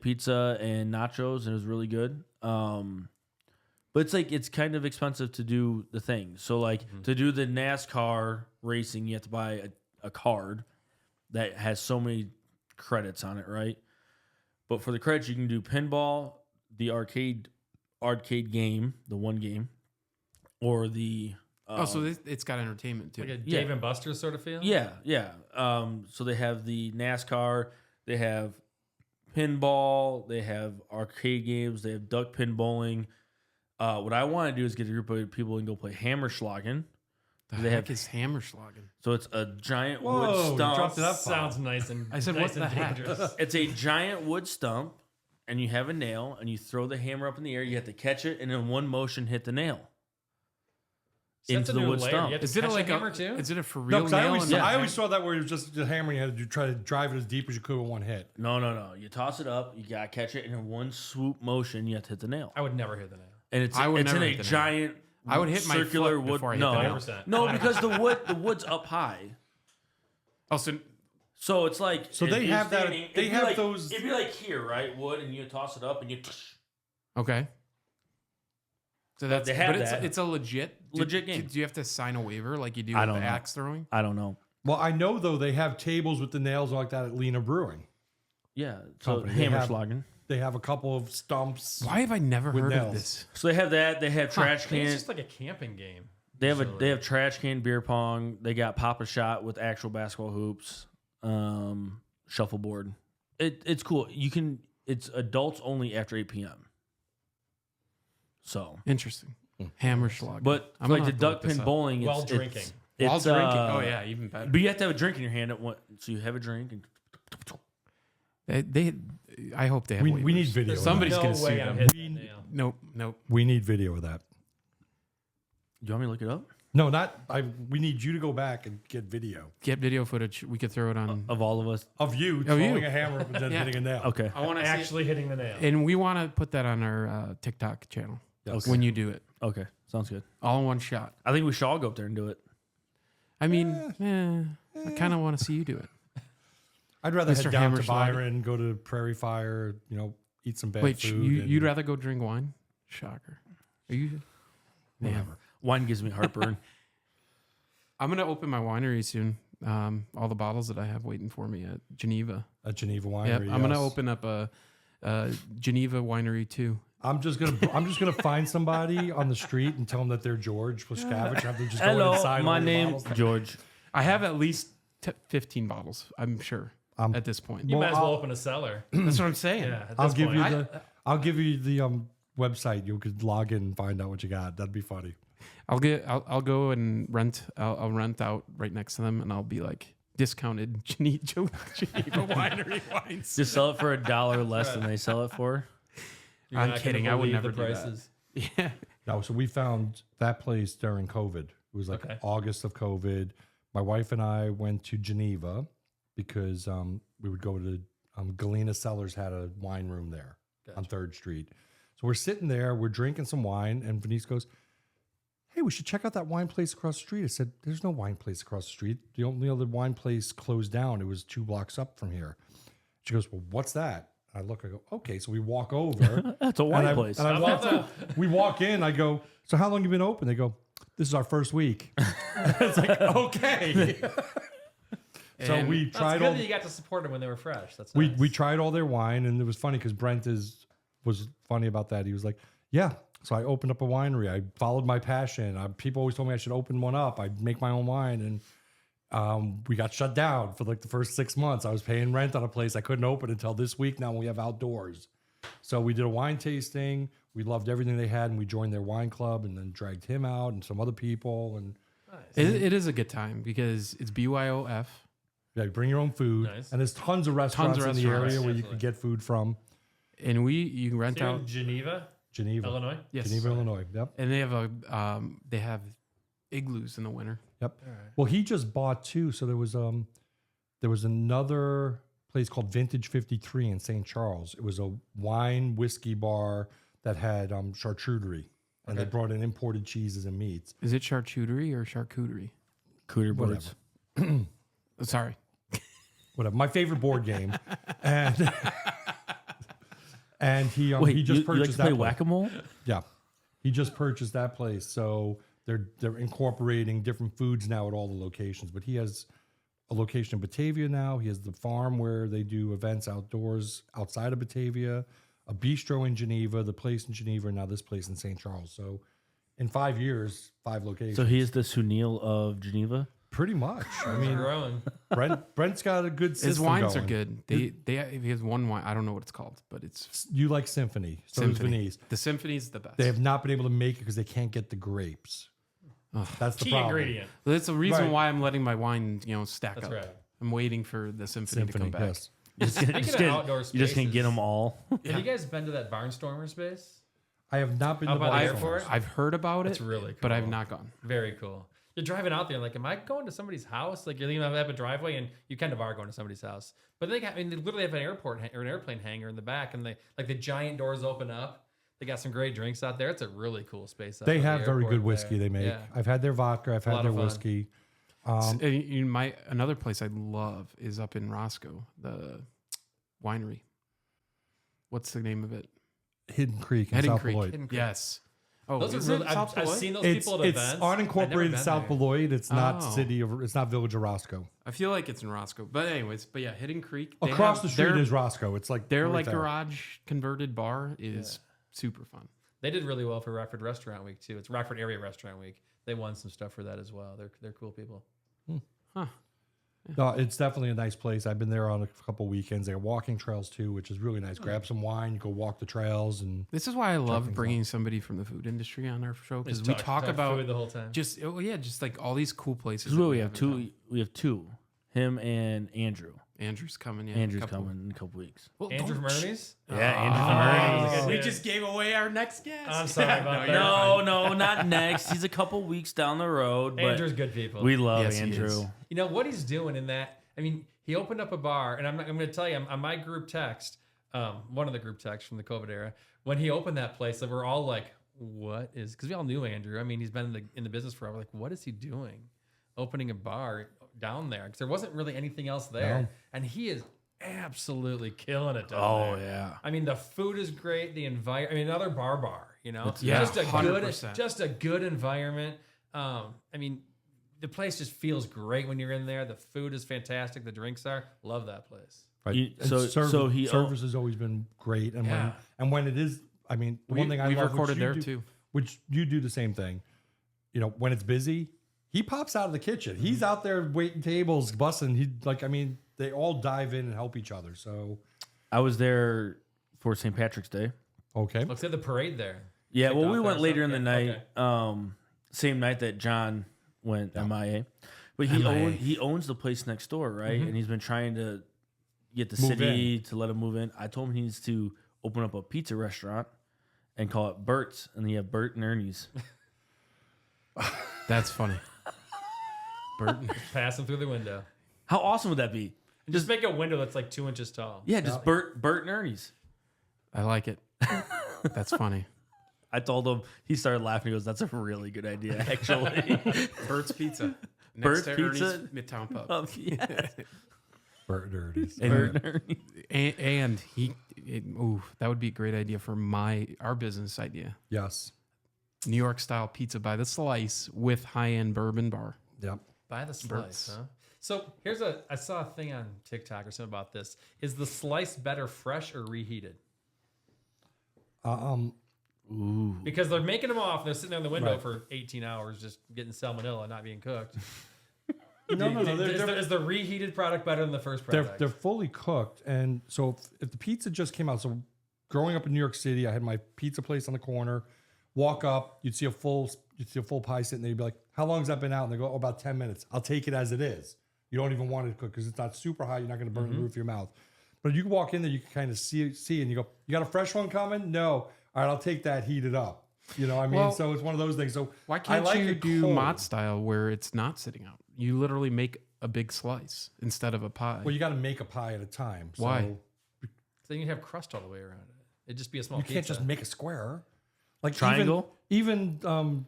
pizza and nachos, and it was really good. But it's kind of expensive to do the thing. So to do the NASCAR racing, you have to buy a card that has so many credits on it, right? But for the credits, you can do pinball, the arcade game, the one game, or the so it's got entertainment too. Like a Dave and Buster's sort of feel? yeah. So they have the NASCAR, they have pinball, they have arcade games, they have duck pin bowling. What I want to do is get a group of people and go play Hammerschlagen. The They heck have- is Hammerschlagen? So it's a giant Whoa, wood you stump. dropped it up. Sounds nice and I said, nice what the and heck? dangerous. It's a giant wood stump, and you have a nail, and you throw the hammer up in the air. You have to catch it, and in one motion, hit the nail So that's into a the new wood layer. stump. You have to Is it catch like a hammer too? Is it a for No, real 'cause nail? I always and- saw that where it was just a hammer. You had to try to drive it as deep as you could with one hit. No. You toss it up. You gotta catch it, and in one swoop motion, you have to hit the nail. I would never hear the name. And it's I would it's in never a hit the nail. giant. I would hit my circular foot wood. before I hit no, the nail. 100%. no, because the wood's up high. Oh, so So it's like So they if you're have that- standing- they it'd be have like, those- It'd be like here, right? Wood, and you toss it up, and you. okay. So that's they have but that. it's a legit game. Do you have to sign a waiver like you do I with don't the know. axe throwing? I don't know. Well, I know though they have tables with the nails like that at Lena Brewing. Yeah, so Company. They have- Hammerschlagen. They have a couple of stumps. Why have I never With heard nails. of this? So they have that. They have trash I think it's cans. just like a camping game. They have usually. they have trash can beer pong. They got Pop a Shot with actual basketball hoops. Shuffleboard. It's cool. It's adults only after 8 p.m. So, Interesting. Hammerschlag. but I'm like gonna the have to look duck this pin up. bowling, While it's drinking. While It's, drinking. Oh yeah, even better. But you have to have a drink in your hand. So you have a drink. And I hope they have. We waivers. need video. of Somebody's that. gonna sue way I'm them. hitting the nail. Nope. We need video of that. you want me to look it up? No, not. We need you to go back and get video Get video footage. We could throw it on. Of all of us? of you Of throwing you. a hammer and then Yeah. hitting a nail. Okay. I want to Actually hitting the nail. and we want to put that on our TikTok channel Yes. when you do it, Okay. Sounds good. all in one shot. I think we should all go up there and do it. I mean, I kind of want to see you do it. I'd rather Mr. head down to Hammerschlag. Byron, go to Prairie Fire, eat some bad Wait, food. you'd rather go drink wine? Shocker. Are you? whatever. Wine gives me heartburn. I'm gonna open my winery soon. All the bottles that I have waiting for me at Geneva. At Geneva Yep, Winery. I'm gonna yes. open up a Geneva winery too. I'm just gonna find somebody on the street and tell them that they're George Pushkavich. Have them just go Hello, inside. my all the name bottles. George. I have at least 15 bottles. I'm sure at this point. You might as well I'll- open a cellar. That's what I'm saying. Yeah, at I'll this give point. you I'll give you the website. You could log in and find out what you got. That'd be funny. I'll go and rent. I'll rent out right next to them, and I'll be like discounted Geneva winery wines. Just sell it for $1 less than they sell it for. You're I'm not gonna kidding. I would believe never the do that. prices. Yeah. No, so we found that place during COVID. It was like Okay. August of COVID. My wife and I went to Geneva because we would go to Galena Cellars had a wine room there on 3rd Street. So we're sitting there, we're drinking some wine, and Venice goes, "Hey, we should check out that wine place across the street." I said, "There's no wine place across the street. The only other wine place closed down. It was 2 blocks up from here." She goes, "Well, what's that?" I look, I go, "Okay." So we walk over. That's a And wine I, place. and I walk in, we walk in. I go, "So how long you been open?" They go, "This is our first week." It's like, okay. So And we That's tried good all. that you got to support them when they were fresh. That's We nice. we tried all their wine, and it was funny because Brent was funny about that. He was like, "Yeah." So I opened up a winery. I followed my passion. People always told me I should open one up. I'd make my own wine, and we got shut down for like the first 6 months. I was paying rent on a place I couldn't open until this week. Now we have outdoors. So we did a wine tasting. We loved everything they had, and we joined their wine club, and then dragged him out and some other people. And It is a good time because it's BYOF. yeah, you bring your own food, Nice. and there's tons of restaurants, in the restaurants. area where you could get food from. And you can rent So you're out. in Geneva, Geneva, Illinois. Yes. Geneva, Illinois. Yep, And they have igloos in the winter. yep. Well, he just bought 2, so there was another place called Vintage 53 in St. Charles. It was a wine whiskey bar that had charcuterie, and they brought in imported cheeses and meats. Is it charcuterie or charcuterie? Cooter boards. Whatever. Oh, sorry. Whatever. My favorite board game, and he Wait, he just you like purchased to play that place. whack-a-mole? Yeah, he just purchased that place, so they're incorporating different foods now at all the locations. But he has a location in Batavia now. He has the farm where they do events outdoors outside of Batavia, a bistro in Geneva, the place in Geneva, and now this place in St. Charles. So in 5 years, 5 locations. So he is the Sunil of Geneva? pretty much. I mean, growing. Brent's got a good system. His wines are going. good. He has one wine. I don't know what it's called, but it's You like Symphony. So does Symphony. Venice. The Symphony's the best. They have not been able to make it because they can't get the grapes. That's the Key problem. ingredient. That's the reason Right. why I'm letting my wine, stack That's up. right. I'm waiting for the Symphony to Symphony, come back. yes. Speaking of outdoor You just can't get spaces, them all. Have you guys been to that Barnstormer space? I have not been How to about the Baltimore. airport? I've heard about It's it, really but I've cool. not gone. Very cool. You're driving out there, like, am I going to somebody's house? Like, you're leaving up a driveway, and you kind of are going to somebody's house. But they literally have an airport or an airplane hangar in the back, and the giant doors open up. They got some great drinks out there. It's a really cool space. They have very good whiskey they make. Yeah. I've had their vodka. I've had lot their of fun. whiskey. Another place I love is up in Roscoe, the winery. What's the name of it? Hidden Creek in Hidden South Creek. Beloit. Hidden Creek. Yes. Oh, Those is are it really. South I've Beloit? seen those It's people at events. I've never unincorporated been South there. Beloit. It's not Oh. it's not Village of Roscoe. I feel like it's in Roscoe, but anyways, yeah, Hidden Creek. Across the street their- is Roscoe. It's like Their right like there. garage converted bar is super fun. They did really well for Rockford Restaurant Week too. It's Rockford Area Restaurant Week. They won some stuff for that as well. They're cool people. Huh. No, it's definitely a nice place. I've been there on a couple weekends. They have walking trails too, which is really nice. Grab some wine, go walk the trails, and This is why I love things bringing somebody from the food industry on our show because Just we talk about food the whole time. just just like all these cool places. This is that what we have in two. town. We have two. Him and Andrew. Andrew's coming. Yeah, in a Andrew's couple- coming in a couple weeks. Well, Andrew don't- from Ernie's. Yeah, Andrew from Ernie's. We just gave away our next guest. I'm sorry about that. No, not next. He's a couple weeks down the road. But Andrew's good people. we love Yes, he Andrew. is. You know what he's doing in that? I mean, he opened up a bar, and I'm going to tell you, on my group text, one of the group texts from the COVID era, when he opened that place, that we're all like, "What is?" Because we all knew Andrew. I mean, he's been in the business forever. Like, what is he doing, opening a bar down there? Because there wasn't really anything else there, No. and he is absolutely killing it down Oh there. yeah. I mean, the food is great. The environment. I mean, another bar. You know, yeah, just a 100%. just a good environment. I mean, the place just feels great when you're in there. The food is fantastic. The drinks are. Love that place. right. You- And so he- service has always been great, and Yeah. when it is, I mean, the one thing I we've love, recorded which you there do- too. which you do the same thing. You know, when it's busy, he pops out of the kitchen. He's out there waiting tables, bussing. They all dive in and help each other. So I was there for St. Patrick's Day. okay, Looks like the parade there. Yeah, Kicked well, off we there went or later in the something? night. Same night that John went MIA. But MIA. he owns the place next door, right? And he's been trying to get the Move city to let him move in. I told him he needs to open up a pizza restaurant and call it Bert's, and then you have Bert and Ernie's. That's funny. Burton. Passing through the window. How awesome would that be? Just make a window that's like 2 inches tall. Yeah, just Bert and Ernie's. I like it. That's funny. I told him, he started laughing. He goes, "That's a really good idea, actually." Burt's Pizza. Next Burt's to Pizza? Ernie's Midtown Pub. Yes. Bert Dirties. Bert and Ernie's. And that would be a great idea for our business idea. Yes. New York style pizza by the slice with high end bourbon bar. Yep. By the slice, Burt's. huh? So I saw a thing on TikTok or something about this. Is the slice better fresh or reheated? Ooh. Because they're making them off. They're sitting there in the window Right. for 18 hours just getting salmonella and not being cooked. No. Is the reheated product better than the first product? They're fully cooked, and so if the pizza just came out. So growing up in New York City, I had my pizza place on the corner. Walk up, you'd see a full pie sitting there. You'd be like, "How long's that been out?" And they go, "Oh, about 10 minutes." I'll take it as it is. You don't even want it to cook because it's not super hot. You're not going to burn the roof of your mouth. But you can walk in there, you can kind of see, and you go, "You got a fresh one coming?" No. All right, I'll take that heated up. You know what I mean? Well, so it's one of those things. So Why I can't like you it do cold. Mott style where it's not sitting out? You literally make a big slice instead of a pie. Well, you got to make a pie at a time. So Why? Then you have crust all the way around it. It'd just be a small You pizza. can't just make a square. Like Triangle? Even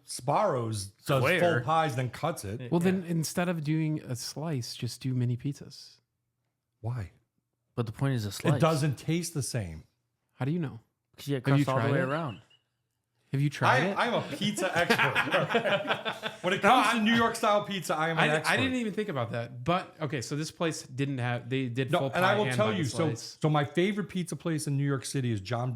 Sbarro's does Square. full pies, then cuts it. Well, then instead of doing a slice, just do mini pizzas. Why? But the point is a slice. It doesn't taste the same. How do you know? Because you have Have you crust all the tried way it? around. Have you tried it? I'm a pizza expert. When it comes to New York style pizza, I am an expert. I didn't even think about that. But okay, so this place did full pie and I will and tell by the you. So slice. my favorite pizza place in New York City is John's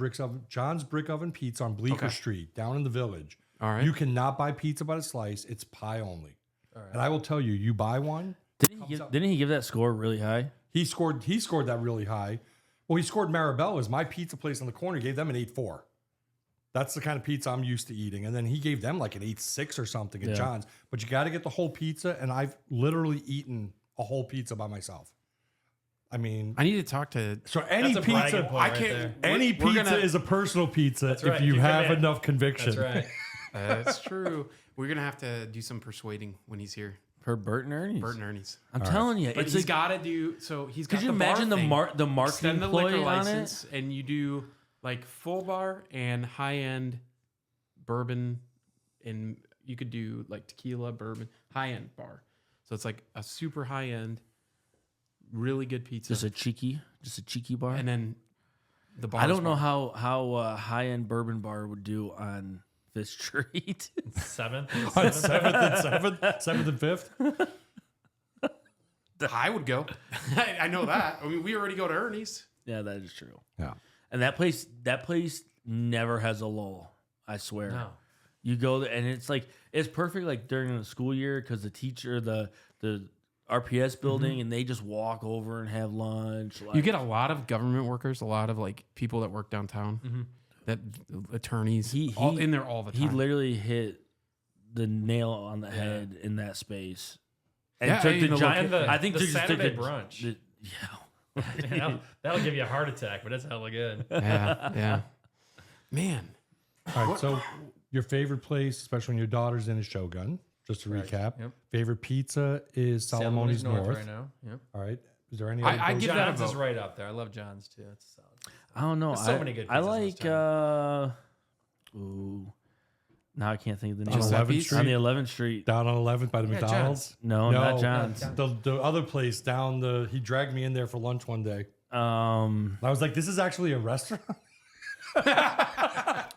Brick Oven Pizza on Bleecker Okay. Street, down in the Village. All right. You cannot buy pizza by the slice; it's pie only. And I will tell you, you buy one. Didn't he give that score really high? He scored that really high. Well, he scored Marabella's, my pizza place on the corner. Gave them an 8.4. That's the kind of pizza I'm used to eating. And then he gave them like an 8.6 or something at Yeah. John's. But you got to get the whole pizza. And I've literally eaten a whole pizza by myself. I mean, I need to talk to. so any That's a bragging pizza, point right there. any We're pizza gonna- is a personal pizza That's if right. you You have commit. enough conviction. That's right. That's true. We're gonna have to do some persuading when he's here. For Bert and Ernie's. Bert and Ernie's. I'm telling you, But it's he's like, got to do. So he's got. could you the bar imagine the thing. marketing Extend the ploy liquor on license, and you do like full bar and high end bourbon, and you could do like tequila, bourbon, high end bar. So it's like a super high end, really good pizza, just a cheeky bar. and then the bar. I don't know how high end bourbon bar would do on 5th Street. 7th. On 7th and 5th. I would go. I know that. I mean, we already go to Ernie's. Yeah, that is true. Yeah. And that place never has a lull. I swear. No. You go there, and it's like it's perfect like during the school year because the teacher, the RPS building, and they just walk over and have lunch. Like, You get a lot of government workers, a lot of like people that work downtown, that attorneys, all in there all the time. He literally hit the nail on the head in that space. And Yeah, took and the the giant. loca- I think the they just took Saturday the brunch. Yeah. That'll give you a heart attack, but it's hella good. yeah. Man. All right. So your favorite place, especially when your daughter's in, is Shogun. Just to recap. Yep. Favorite pizza is Salomone's North. right now. Yep. All right. Is there any I other give that a John's is vote. right up there. I love John's too. It's solid. I don't know. There's so many good I pizzas in like. Now I can't think of the name. on 11th Street? On the 11th Street. Down on 11th by the Yeah, McDonald's? No, not John's. The other place down he dragged me in there for lunch one day. I was like, this is actually a restaurant?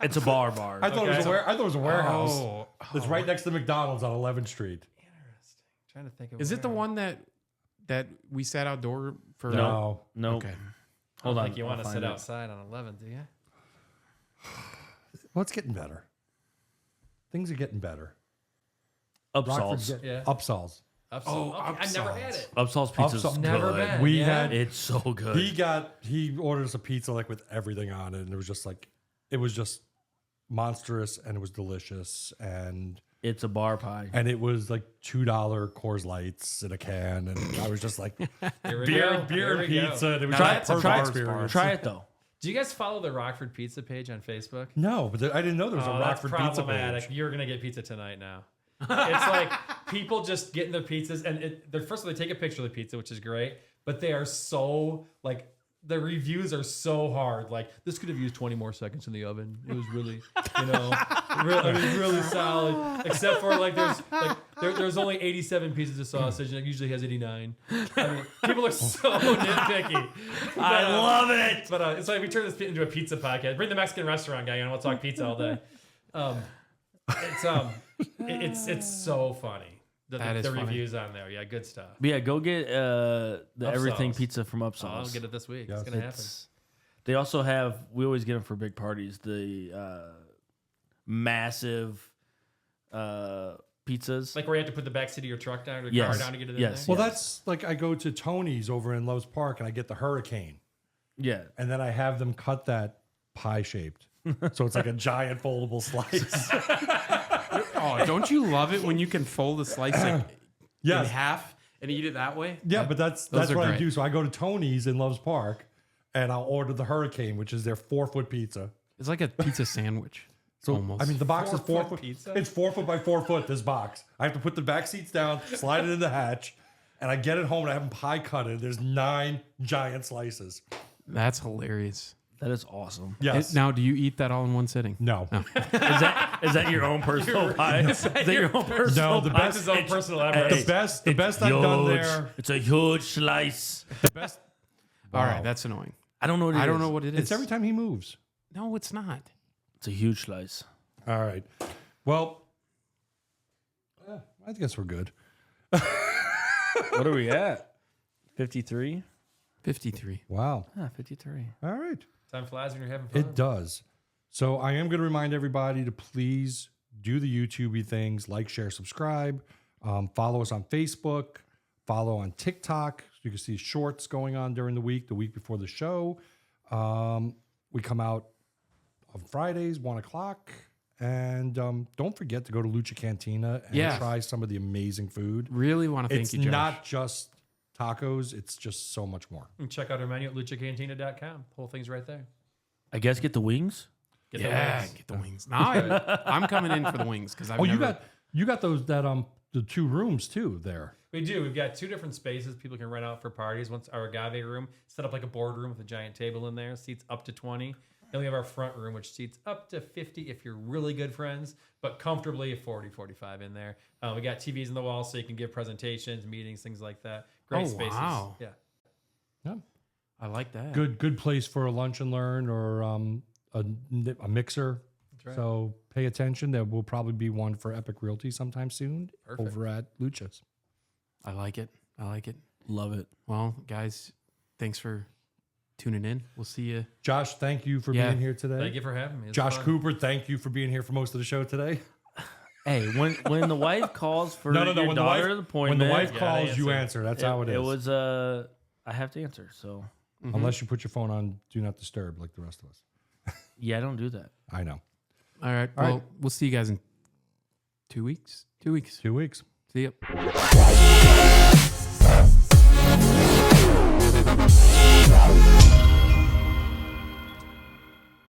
It's a bar. I thought it was a warehouse. Oh. It's right next to McDonald's on 11th Street. Interesting. Trying to think of. Is it the where. one that we sat outdoor for? No. Nope. Okay. Hold I on. don't think you I'll want to find sit it. outside on 11, do you? Well, it's getting better. Things are getting better. Upsohl's. Upsohl's. Upsohl. Okay, I never had it. Upsohl's pizza's Upsohl- Never good. been. We Yeah. had It's so good. he ordered us a pizza like with everything on it, and it was just monstrous, and it was delicious, and It's a bar pie. it was like $2 Coors Lights in a can, and I was just like Here we beer go. Here and we go. pizza. And it was Now just that's a perfect bar experience. Try it though. Do you guys follow the Rockford Pizza page on Facebook? No, but I didn't know there was a Oh, that's Rockford pizza problematic. page. You're gonna get pizza tonight now. It's like people just getting their pizzas, and they're first of all, they take a picture of the pizza, which is great, but they are so like the reviews are so hard. Like this could have used 20 more seconds in the oven. It was really, it was really solid. Except for there's only 87 pieces of sausage, and it usually has 89. I mean, people are so nitpicky. I love it. But it's like we turn this into a pizza podcast. Bring the Mexican restaurant guy on. We'll talk pizza all day. It's so funny. The funny. reviews on there. Yeah, good stuff. But yeah, go get the everything Upsohl's. pizza from I'll Upsohl's. get it this week. Yes. It's gonna happen. They also have. We always get them for big parties. The massive pizzas. Like where you have to put the back seat of your truck down or the Yes. car down to get it Yes. in Well, there. that's like I go to Tony's over in Loves Park, and I get the Hurricane, Yeah. and then I have them cut that pie shaped, so it's like a giant foldable slice. Oh, don't you love it when you can fold a slice in Yes. half and eat it that way? Yeah, but that's Those are what I great. do. So I go to Tony's in Loves Park, and I'll order the Hurricane, which is their 4-foot pizza. It's like a pizza sandwich. So almost. I mean, the box is 4 4-foot foot. pizza? It's 4 foot by 4 foot. This box. I have to put the back seats down, slide it in the hatch, and I get it home and I have them pie cut it. There's 9 giant slices. That's hilarious. That is awesome. Yes. Now, do you eat that all in one sitting? No. Is that your own personal pie? Is that your own personal No. The pie? That's his own personal Hey, effort. The best I've done Huge. there. It's a huge slice. The best. All Wow. right, that's annoying. I don't know what it is. I don't know what it is. It's every time he moves. No, it's not. It's a huge slice. All right. Well, I guess we're good. What are we at? 53? 53. Wow. 53. All right. Time flies when you're having fun. It does. So I am going to remind everybody to please do the YouTube things, like, share, subscribe. Follow us on Facebook. Follow on TikTok. So you can see shorts going on during the week before the show. We come out on Fridays, 1 o'clock. And don't forget to go to Lucha Cantina and try some of the amazing food. Really want to thank It's you, Josh. not just tacos. It's just so much more. And check out our menu at luchacantina.com. The whole thing's right there. I guess get the wings. Get the Yeah, wings. get the wings. Now I'm coming in for the wings because I've Oh, never. you got those the 2 rooms too there. We do. We've got 2 different spaces people can rent out for parties. One's our agave room, set up like a boardroom with a giant table in there, seats up to 20. Then we have our front room, which seats up to 50 if you're really good friends, but comfortably 40, 45 in there. We got TVs in the wall so you can give presentations, meetings, things like that. Great Oh, spaces. wow. Yeah. Yeah. I like that. Good place for a lunch and learn or a mixer. That's right. So pay attention. There will probably be one for Epic Realty sometime soon Perfect. over at Lucha's. I like it. Love it. Well, guys, thanks for tuning in. We'll see you. Josh, thank you for Yeah. being here today. Thank you for having me. It's Josh fun. Cooper, thank you for being here for most of the show today. Hey, when the wife calls for No. your When the daughter wife, appointment, when the wife Yeah, calls, they you answer. answer. That's how it is. It was I have to answer. So Unless you put your phone on Do Not Disturb like the rest of us. yeah, I don't do that. I know. All right. All Well, right. we'll see you guys in 2 weeks. 2 weeks. 2 weeks. See ya.